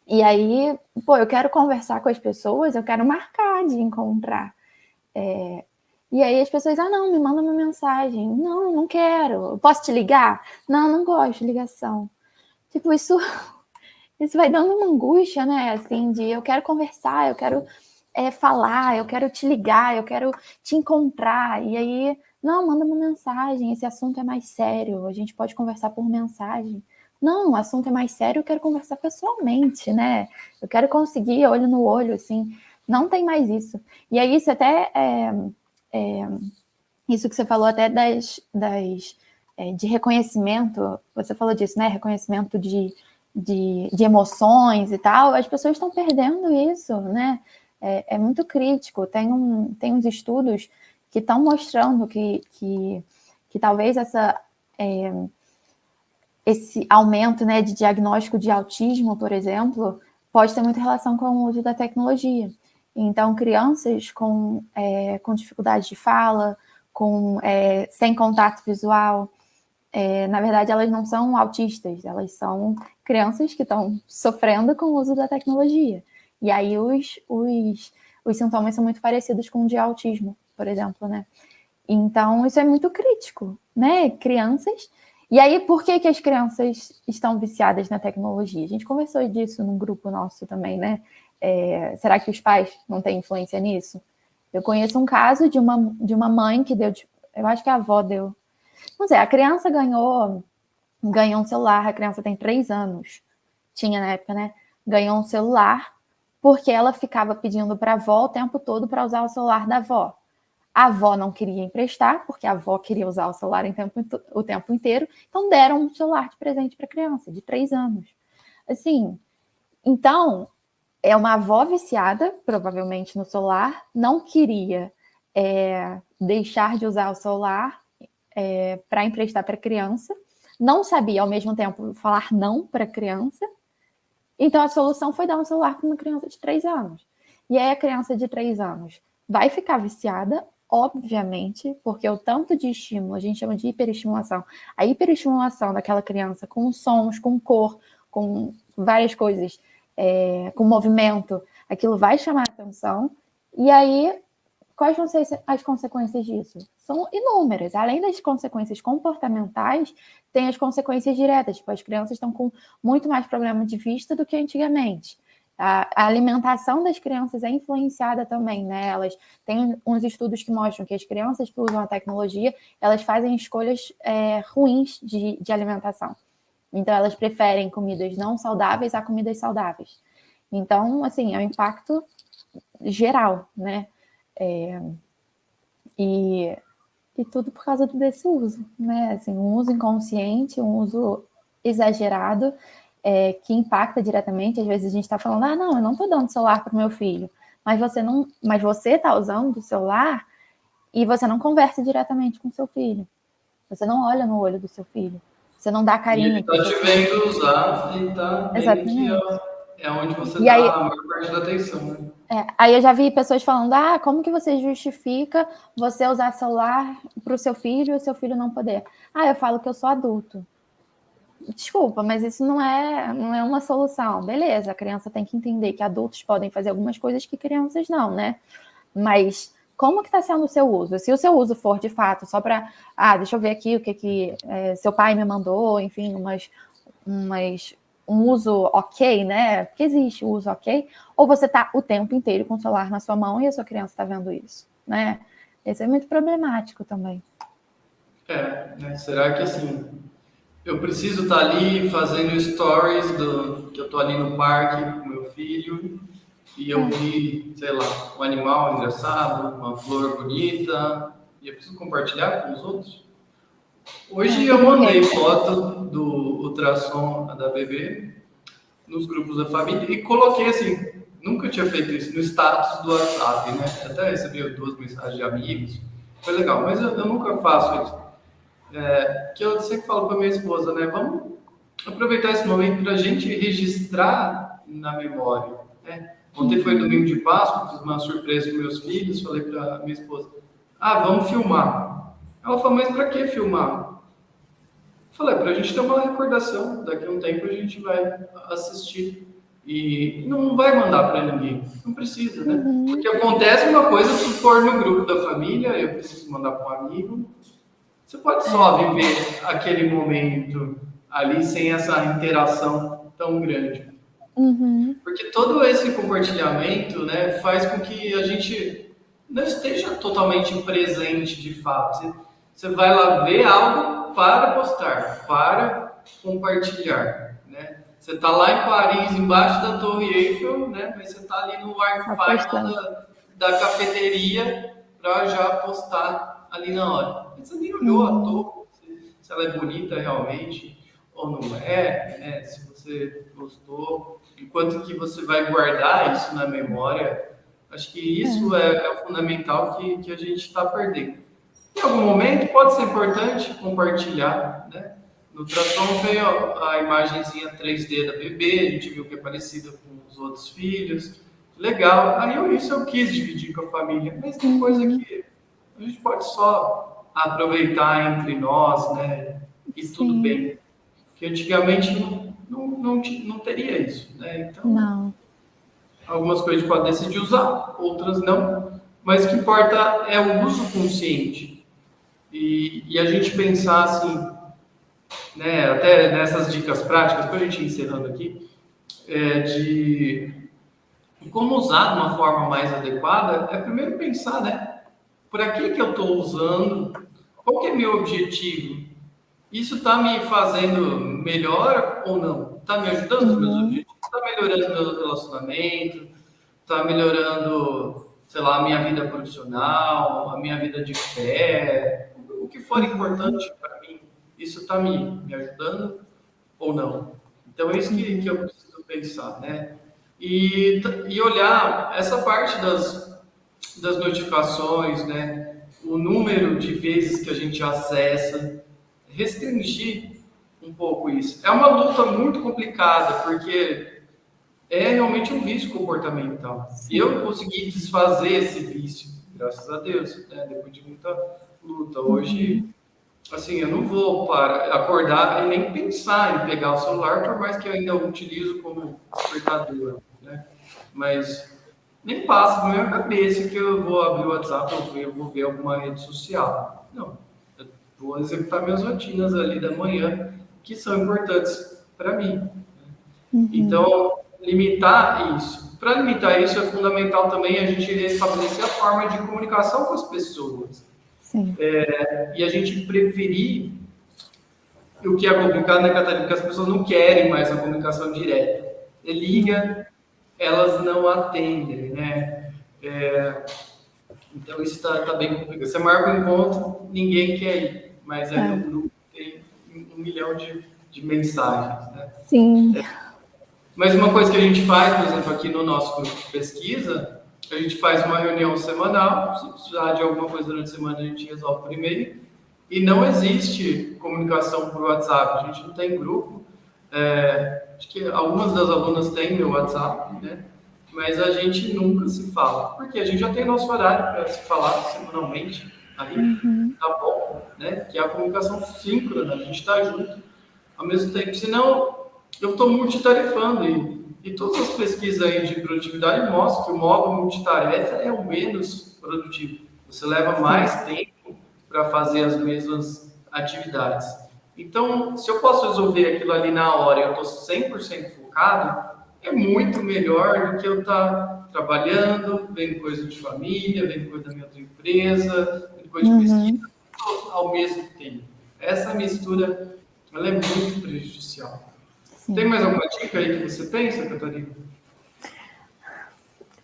E aí, eu quero conversar com as pessoas, eu quero marcar de encontrar. E aí as pessoas, não, me manda uma mensagem. Não quero. Posso te ligar? Não gosto de ligação. Tipo, isso vai dando uma angústia, né? Assim, de eu quero conversar, eu quero falar, eu quero te ligar, eu quero te encontrar. E aí, não, manda uma mensagem, esse assunto é mais sério, a gente pode conversar por mensagem. Não, o assunto é mais sério, eu quero conversar pessoalmente, né? Eu quero conseguir olho no olho, assim. Não tem mais isso. E aí, isso até isso que você falou até de reconhecimento, você falou disso, né? Reconhecimento de emoções e tal, as pessoas estão perdendo isso, né? É muito crítico. Tem uns estudos que estão mostrando que talvez esse aumento, né, de diagnóstico de autismo, por exemplo, pode ter muita relação com o uso da tecnologia. Então, crianças com dificuldade de fala, sem contato visual, na verdade, elas não são autistas, elas são crianças que estão sofrendo com o uso da tecnologia. E aí os sintomas são muito parecidos com o de autismo, por exemplo, né? Então, isso é muito crítico, né? Crianças... E aí, por que as crianças estão viciadas na tecnologia? A gente conversou disso num grupo nosso também, né? Será que os pais não têm influência nisso? Eu conheço um caso de uma mãe que deu... Eu acho que a avó deu... Não sei, a criança ganhou um celular, a criança tem 3 anos, tinha na época, né? Ganhou um celular porque ela ficava pedindo para a avó o tempo todo para usar o celular da avó. A avó não queria emprestar, porque a avó queria usar o celular o tempo inteiro, então deram um celular de presente para a criança, de 3 anos. Assim, então, é uma avó viciada, provavelmente, no celular, não queria deixar de usar o celular para emprestar para a criança, não sabia, ao mesmo tempo, falar não para a criança. Então, a solução foi dar um celular para uma criança de 3 anos. E aí, a criança de 3 anos vai ficar viciada, obviamente, porque o tanto de estímulo, a gente chama de hiperestimulação, a hiperestimulação daquela criança com sons, com cor, com várias coisas, com movimento, aquilo vai chamar a atenção. E aí, quais vão ser as consequências disso? São inúmeras. Além das consequências comportamentais, tem as consequências diretas. Tipo, as crianças estão com muito mais problema de vista do que antigamente. A alimentação das crianças é influenciada também, né? Elas têm uns estudos que mostram que as crianças que usam a tecnologia, elas fazem escolhas ruins de alimentação. Então, elas preferem comidas não saudáveis a comidas saudáveis. Então, assim, é um impacto geral, né? E tudo por causa desse uso, né? Assim, um uso inconsciente, um uso exagerado, que impacta diretamente. Às vezes a gente está falando, não, eu não estou dando celular para o meu filho, mas você está usando o celular e você não conversa diretamente com o seu filho. Você não olha no olho do seu filho. Você não dá carinho. E ele está te vendo usar e está vendo que é onde você está a maior parte da atenção, né? Aí eu já vi pessoas falando, como que você justifica você usar celular para o seu filho e o seu filho não poder? Eu falo que eu sou adulto. Desculpa, mas isso não é uma solução. Beleza, a criança tem que entender que adultos podem fazer algumas coisas que crianças não, né? Mas como que está sendo o seu uso? Se o seu uso for, de fato, só para... deixa eu ver aqui o que seu pai me mandou, enfim, um uso ok, né? Porque existe o uso ok. Ou você está o tempo inteiro com o celular na sua mão e a sua criança está vendo isso, né? Isso é muito problemático também. Né? Será que, assim, eu preciso estar ali fazendo stories que eu estou ali no parque com meu filho e eu vi, sei lá, um animal engraçado, uma flor bonita e eu preciso compartilhar com os outros. Hoje eu mandei foto do ultrassom da bebê nos grupos da família e coloquei assim, nunca tinha feito isso, no status do WhatsApp, né? Até recebi 2 mensagens de amigos, foi legal, mas eu nunca faço isso. Que eu sempre falo para minha esposa, né? Vamos aproveitar esse momento para a gente registrar na memória, né? Ontem foi domingo de Páscoa, fiz uma surpresa para meus filhos, falei para minha esposa, vamos filmar. Ela falou, mas para que filmar? Eu falei, para a gente ter uma recordação, daqui a um tempo a gente vai assistir. E não vai mandar para ninguém, não precisa, né? Porque acontece uma coisa, se for no grupo da família, eu preciso mandar para um amigo, você pode só viver aquele momento ali sem essa interação tão grande. Porque todo esse compartilhamento, né, faz com que a gente não esteja totalmente presente de fato. Você vai lá ver algo para postar, para compartilhar, né? Você está lá em Paris, embaixo da Torre Eiffel, né? Mas você está ali no Wi-Fi da cafeteria para já postar ali na hora. Você nem olhou a torre, se ela é bonita realmente ou não é, né? Se você gostou, e quanto que você vai guardar isso na memória. Acho que isso é o fundamental que a gente está perdendo. Em algum momento pode ser importante compartilhar, né? No ultrassom veio a imagenzinha 3D da bebê, a gente viu que é parecida com os outros filhos. Legal. Aí isso eu quis dividir com a família, mas tem coisa que a gente pode só aproveitar entre nós, né? E tudo bem. Porque antigamente não teria isso, né? Então, algumas coisas a gente pode decidir usar, outras não. Mas o que importa é o uso consciente. E a gente pensar assim, né, até nessas dicas práticas, para a gente ir encerrando aqui, de como usar de uma forma mais adequada, é primeiro pensar, né, para que eu estou usando, qual que é meu objetivo? Isso está me fazendo melhor ou não? Está me ajudando nos meus objetivos? Está melhorando meu relacionamento? Está melhorando, sei lá, a minha vida profissional, a minha vida de fé? O que for importante para mim, isso está me ajudando ou não? Então, é isso que eu preciso pensar, né? E olhar essa parte das notificações, né? O número de vezes que a gente acessa, restringir um pouco isso. É uma luta muito complicada, porque é realmente um vício comportamental. E eu consegui desfazer esse vício, graças a Deus, né? Depois de muita luta. Hoje, assim, eu não vou acordar e nem pensar em pegar o celular, por mais que eu ainda utilizo como despertador, né? Mas nem passa na minha cabeça que eu vou abrir o WhatsApp ou eu vou ver alguma rede social. Não. Eu vou executar minhas rotinas ali da manhã, que são importantes para mim. Então, limitar isso. Para limitar isso, é fundamental também a gente restabelecer a forma de comunicação com as pessoas. E a gente preferir o que é complicado, né, Catarina? Porque as pessoas não querem mais a comunicação direta. Você liga, elas não atendem, né? Então, isso está bem complicado. Você marca um encontro, ninguém quer ir, mas aí no grupo tem 1 milhão de mensagens, né? Sim. Mas uma coisa que a gente faz, por exemplo, aqui no nosso grupo de pesquisa, a gente faz uma reunião semanal, se precisar de alguma coisa durante a semana, a gente resolve por e-mail, e não existe comunicação por WhatsApp, a gente não tem grupo. Acho que algumas das alunas têm meu WhatsApp, né? Mas a gente nunca se fala, porque a gente já tem nosso horário para se falar semanalmente ali, tá bom, né? Que é a comunicação síncrona, a gente está junto ao mesmo tempo, senão eu estou multitarefando e todas as pesquisas aí de produtividade mostram que o modo multitarefa é o menos produtivo. Você leva mais tempo para fazer as mesmas atividades. Então, se eu posso resolver aquilo ali na hora e eu estou 100% focado, é muito melhor do que eu estar trabalhando, vendo coisa de família, vendo coisa da minha outra empresa, vendo coisa de pesquisa, ao mesmo tempo. Essa mistura ela é muito prejudicial. Sim. Tem mais alguma dica aí que você pensa, Catarina?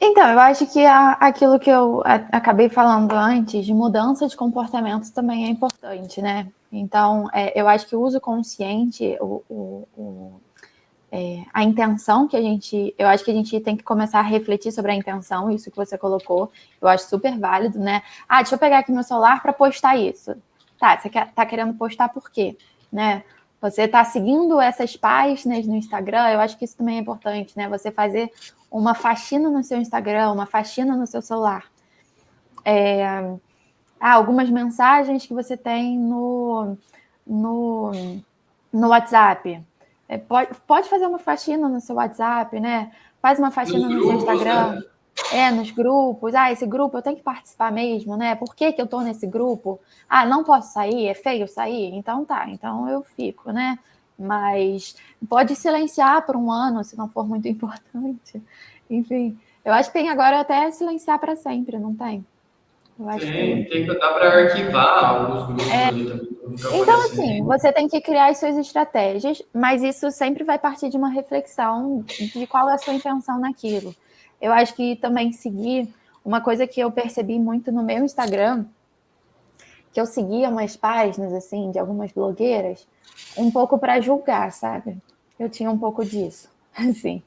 Então, eu acho que aquilo que eu acabei falando antes, de mudança de comportamento, também é importante, né? Então, eu acho que o uso consciente, a intenção que eu acho que a gente tem que começar a refletir sobre a intenção, isso que você colocou, eu acho super válido, né? Deixa eu pegar aqui meu celular para postar isso. Tá, você tá querendo postar por quê? Né? Você está seguindo essas páginas no Instagram, eu acho que isso também é importante, né? Você fazer uma faxina no seu Instagram, uma faxina no seu celular. Algumas mensagens que você tem no WhatsApp. Pode fazer uma faxina no seu WhatsApp, né? Faz uma faxina no seu Instagram. Né? Nos grupos. Esse grupo eu tenho que participar mesmo, né? Por que eu tô nesse grupo? Não posso sair? É feio sair? Então tá, então eu fico, né? Mas pode silenciar por um ano, se não for muito importante. Enfim, eu acho que tem agora até silenciar para sempre, não tem? Eu acho Tem, dá para arquivar alguns grupos ali também. Então, assim, você tem que criar as suas estratégias, mas isso sempre vai partir de uma reflexão de qual é a sua intenção naquilo. Eu acho que também seguir uma coisa que eu percebi muito no meu Instagram, que eu seguia umas páginas, assim, de algumas blogueiras, um pouco para julgar, sabe? Eu tinha um pouco disso, assim.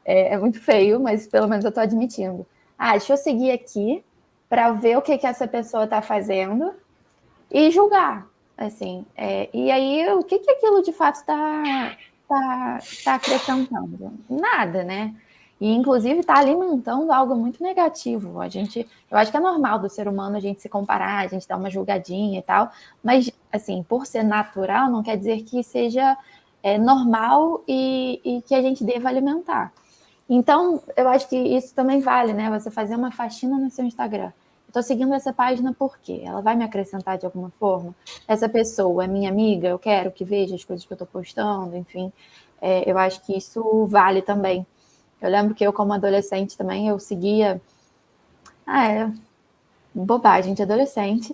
É muito feio, mas pelo menos eu estou admitindo. Deixa eu seguir aqui para ver o que essa pessoa está fazendo e julgar, assim. E aí, o que aquilo de fato tá acrescentando? Nada, né? E, inclusive, está alimentando algo muito negativo. Eu acho que é normal do ser humano a gente se comparar, a gente dar uma julgadinha e tal, mas, assim, por ser natural, não quer dizer que seja normal e que a gente deva alimentar. Então, eu acho que isso também vale, né? Você fazer uma faxina no seu Instagram. Estou seguindo essa página por quê? Ela vai me acrescentar de alguma forma? Essa pessoa é minha amiga? Eu quero que veja as coisas que eu estou postando, enfim. Eu acho que isso vale também. Eu lembro que eu, como adolescente também, eu seguia... bobagem de adolescente.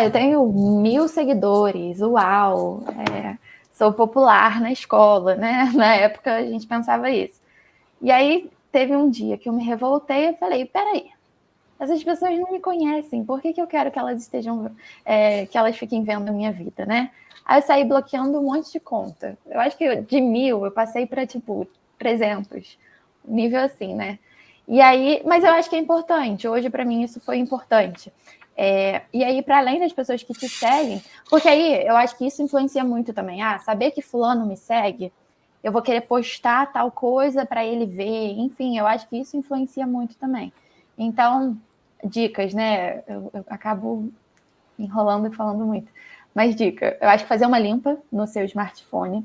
Eu tenho 1.000 seguidores, uau! Sou popular na escola, né? Na época a gente pensava isso. E aí teve um dia que eu me revoltei e falei, peraí, essas pessoas não me conhecem, por que eu quero que elas estejam, que elas fiquem vendo a minha vida, né? Aí eu saí bloqueando um monte de conta. Eu acho que de 1.000 eu passei para, 300. Nível assim, né? E aí, mas eu acho que é importante. Hoje, para mim, isso foi importante. E aí, para além das pessoas que te seguem, porque aí eu acho que isso influencia muito também. Saber que fulano me segue, eu vou querer postar tal coisa para ele ver. Enfim, eu acho que isso influencia muito também. Então, dicas, né? Eu acabo enrolando e falando muito. Mas dica, eu acho que fazer uma limpa no seu smartphone.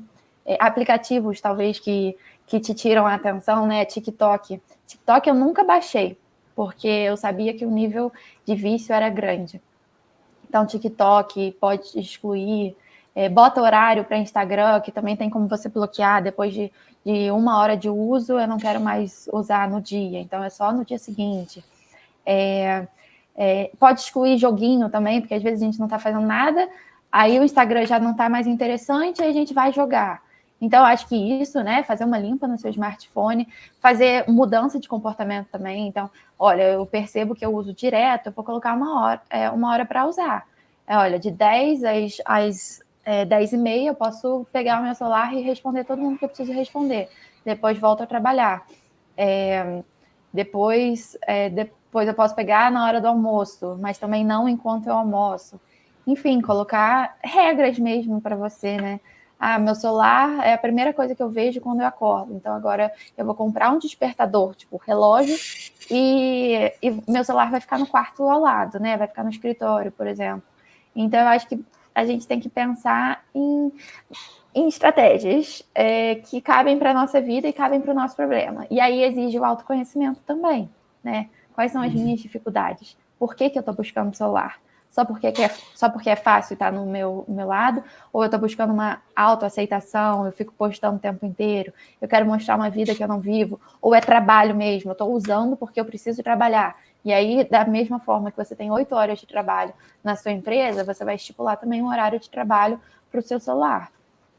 Aplicativos, talvez, que te tiram a atenção, né? TikTok. TikTok eu nunca baixei, porque eu sabia que o nível de vício era grande. Então, TikTok pode excluir. Bota horário para Instagram, que também tem como você bloquear depois de 1 hora de uso, eu não quero mais usar no dia, então é só no dia seguinte. Pode excluir joguinho também, porque às vezes a gente não está fazendo nada, aí o Instagram já não está mais interessante, aí a gente vai jogar. Então, eu acho que isso, né, fazer uma limpa no seu smartphone, fazer mudança de comportamento também. Então, olha, eu percebo que eu uso direto, eu vou colocar 1 hora para usar. Olha, de 10 às 10h30, eu posso pegar o meu celular e responder todo mundo que eu preciso responder. Depois volto a trabalhar. Depois eu posso pegar na hora do almoço, mas também não enquanto eu almoço. Enfim, colocar regras mesmo para você, né? Meu celular é a primeira coisa que eu vejo quando eu acordo. Então, agora eu vou comprar um despertador, tipo relógio, e meu celular vai ficar no quarto ao lado, né? Vai ficar no escritório, por exemplo. Então, eu acho que a gente tem que pensar em estratégias que cabem para a nossa vida e cabem para o nosso problema. E aí exige o autoconhecimento também, né? Quais são as minhas dificuldades? Por que eu estou buscando o celular? Só porque é fácil estar no meu lado? Ou eu estou buscando uma autoaceitação, eu fico postando o tempo inteiro, eu quero mostrar uma vida que eu não vivo? Ou é trabalho mesmo, eu estou usando porque eu preciso trabalhar. E aí, da mesma forma que você tem 8 horas de trabalho na sua empresa, você vai estipular também um horário de trabalho para o seu celular.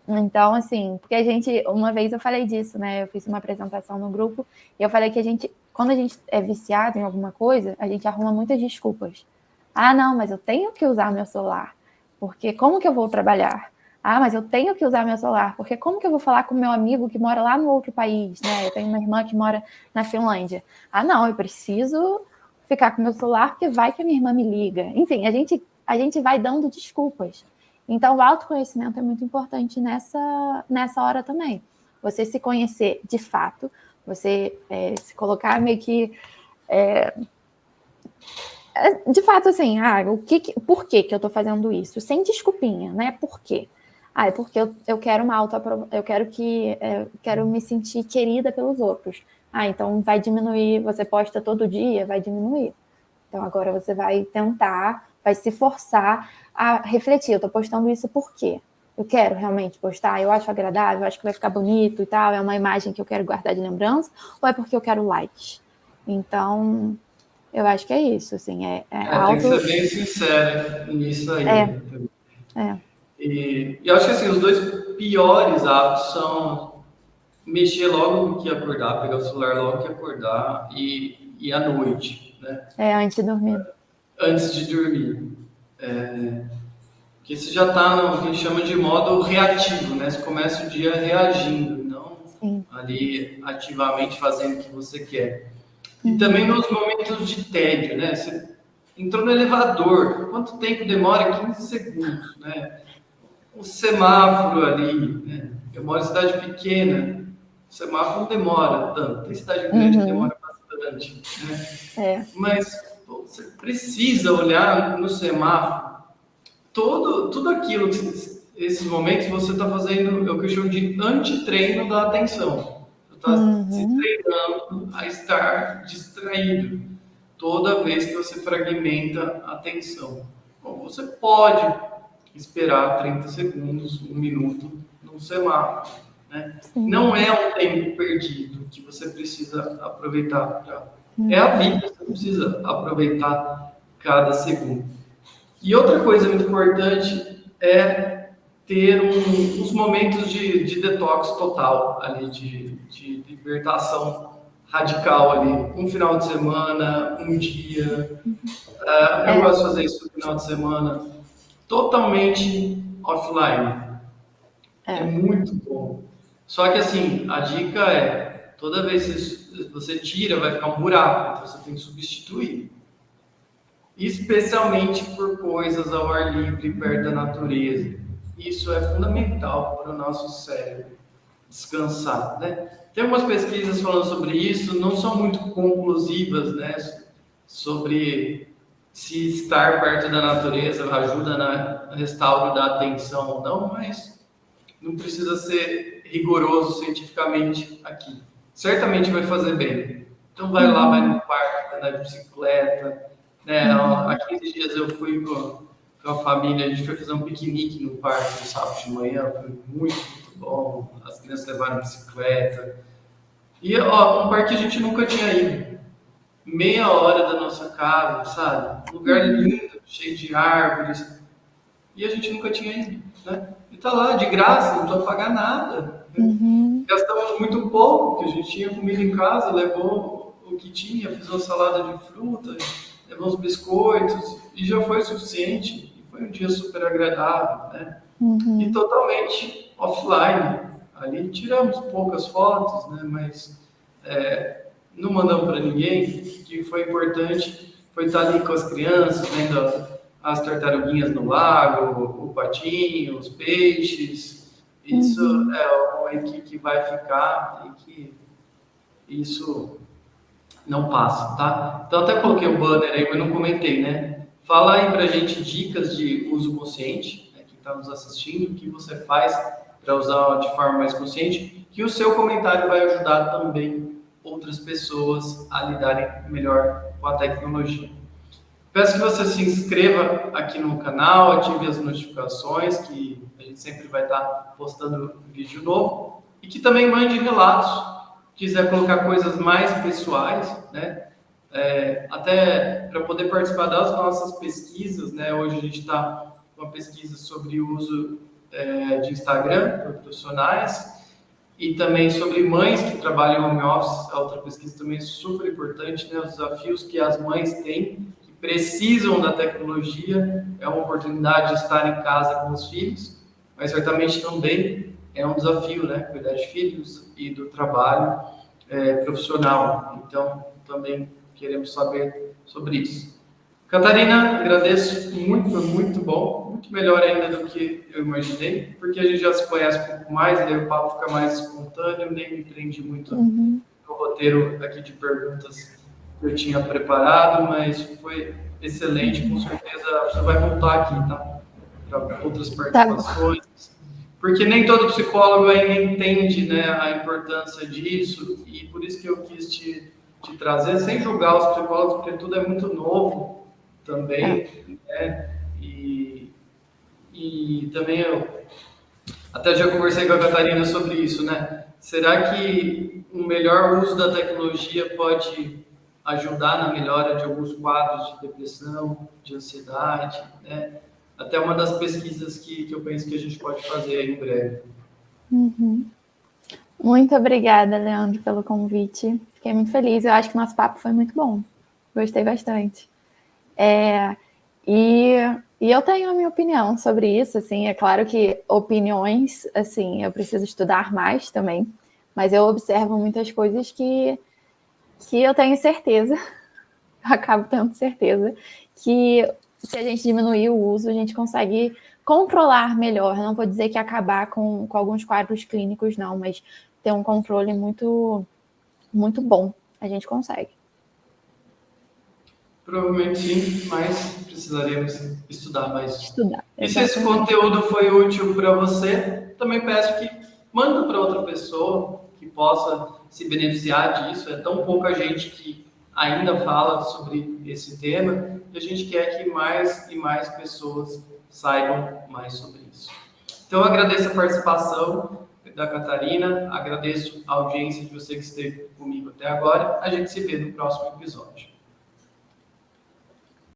Então, assim, porque uma vez eu falei disso, né? Eu fiz uma apresentação no grupo e eu falei que quando a gente é viciado em alguma coisa, a gente arruma muitas desculpas. Ah, não, mas eu tenho que usar meu celular, porque como que eu vou trabalhar? Ah, mas eu tenho que usar meu celular, porque como que eu vou falar com meu amigo que mora lá no outro país, né? Eu tenho uma irmã que mora na Finlândia. Ah, não, eu preciso ficar com meu celular porque vai que a minha irmã me liga. Enfim, a gente vai dando desculpas. Então, o autoconhecimento é muito importante nessa hora também. Você se conhecer de fato, você se colocar meio que de fato, assim, por que eu tô fazendo isso? Sem desculpinha, né? Por quê? É porque eu quero eu quero me sentir querida pelos outros. Então vai diminuir, você posta todo dia, vai diminuir. Então agora você vai vai se forçar a refletir. Eu tô postando isso por quê? Eu quero realmente postar, eu acho agradável, eu acho que vai ficar bonito e tal, é uma imagem que eu quero guardar de lembrança, ou é porque eu quero likes? Então, eu acho que é isso, assim, Tem que ser bem sincero nisso aí. E eu acho que assim, os dois piores hábitos são mexer logo que acordar, pegar o celular logo que acordar e à noite, né? Antes de dormir. Antes de dormir. Porque você já está no que a gente chama de modo reativo, né? Você começa o dia reagindo, não ali ativamente fazendo o que você quer. E também nos momentos de tédio, né? Você entrou no elevador, quanto tempo demora? 15 segundos, né? O semáforo ali, né? Eu moro em cidade pequena, o semáforo não demora tanto. Tem cidade grande que demora bastante, né? Mas pô, você precisa olhar no semáforo tudo aquilo que esses momentos você está fazendo, é o que eu chamo de antitreino da atenção. Você está se treinando a estar distraído toda vez que você fragmenta a atenção. Bom, você pode esperar 30 segundos, um minuto no semáforo. Né? Não é um tempo perdido que você precisa aproveitar. É a vida, você precisa aproveitar cada segundo. E outra coisa muito importante é ter uns momentos de detox total, ali, de libertação radical ali, um final de semana, um dia. Eu gosto de fazer isso no final de semana, totalmente offline. É muito bom. Só que assim, a dica é, toda vez que você tira, vai ficar um buraco, então você tem que substituir. Especialmente por coisas ao ar livre, perto da natureza. Isso é fundamental para o nosso cérebro descansar, né? Tem algumas pesquisas falando sobre isso, não são muito conclusivas, né? Sobre se estar perto da natureza ajuda no restauro da atenção ou não, mas não precisa ser rigoroso cientificamente aqui. Certamente vai fazer bem. Então vai lá, vai no parque, andar de bicicleta, né? Há 15 dias eu fui com a família, a gente foi fazer um piquenique no parque no sábado de manhã, foi muito bom, as crianças levaram bicicleta. E ó, um parque que a gente nunca tinha ido. Meia hora da nossa casa, sabe? Um lugar lindo, cheio de árvores. E a gente nunca tinha ido, né? E tá lá, de graça, não precisa pagar nada. Gastamos muito pouco, porque a gente tinha comida em casa, levou o que tinha, fez uma salada de fruta, levou uns biscoitos, e já foi o suficiente. E foi um dia super agradável, né? E totalmente offline. Ali tiramos poucas fotos, né? Mas não mandamos para ninguém. O que foi importante foi estar ali com as crianças, vendo as tartaruguinhas no lago, o patinho, os peixes. Isso é o momento que vai ficar e que isso não passa, tá? Então até coloquei o banner aí, mas não comentei, né? Fala aí pra gente dicas de uso consciente, né, quem está nos assistindo, o que você faz para usar de forma mais consciente, que o seu comentário vai ajudar também outras pessoas a lidarem melhor com a tecnologia. Peço que você se inscreva aqui no canal, ative as notificações, que a gente sempre vai estar postando vídeo novo, e que também mande relatos, quiser colocar coisas mais pessoais, né? Até para poder participar das nossas pesquisas, né? Hoje a gente está com uma pesquisa sobre o uso de Instagram para profissionais e também sobre mães que trabalham em home office, a outra pesquisa também é super importante, né? Os desafios que as mães têm, que precisam da tecnologia, é uma oportunidade de estar em casa com os filhos, mas certamente também é um desafio, né? Cuidar de filhos e do trabalho profissional. Então, também queremos saber sobre isso. Catarina, agradeço muito, foi muito bom, muito melhor ainda do que eu imaginei, porque a gente já se conhece um pouco mais, daí o papo fica mais espontâneo, nem me prendi muito no roteiro aqui de perguntas que eu tinha preparado, mas foi excelente, com certeza você vai voltar aqui, tá? Para outras participações, porque nem todo psicólogo ainda entende, né, a importância disso, e por isso que eu quis te trazer, sem julgar os psicólogos, porque tudo é muito novo, também, né? E também eu até já conversei com a Catarina sobre isso, né? Será que um melhor uso da tecnologia pode ajudar na melhora de alguns quadros de depressão, de ansiedade, né? Até uma das pesquisas que eu penso que a gente pode fazer aí em breve. Muito obrigada, Leandro, pelo convite. Fiquei muito feliz. Eu acho que o nosso papo foi muito bom. Gostei bastante. E eu tenho a minha opinião sobre isso, assim, é claro que opiniões, assim, eu preciso estudar mais também, mas eu observo muitas coisas que eu tenho certeza, acabo tendo certeza, que se a gente diminuir o uso, a gente consegue controlar melhor. Não vou dizer que acabar com alguns quadros clínicos, não, mas ter um controle muito, muito bom, a gente consegue. Provavelmente sim, mas precisaremos estudar mais. E se esse exatamente. conteúdo foi útil para você, também peço que manda para outra pessoa que possa se beneficiar disso. É tão pouca gente que ainda fala sobre esse tema e a gente quer que mais e mais pessoas saibam mais sobre isso. Então, eu agradeço a participação da Catarina, agradeço a audiência de você que esteve comigo até agora. A gente se vê no próximo episódio.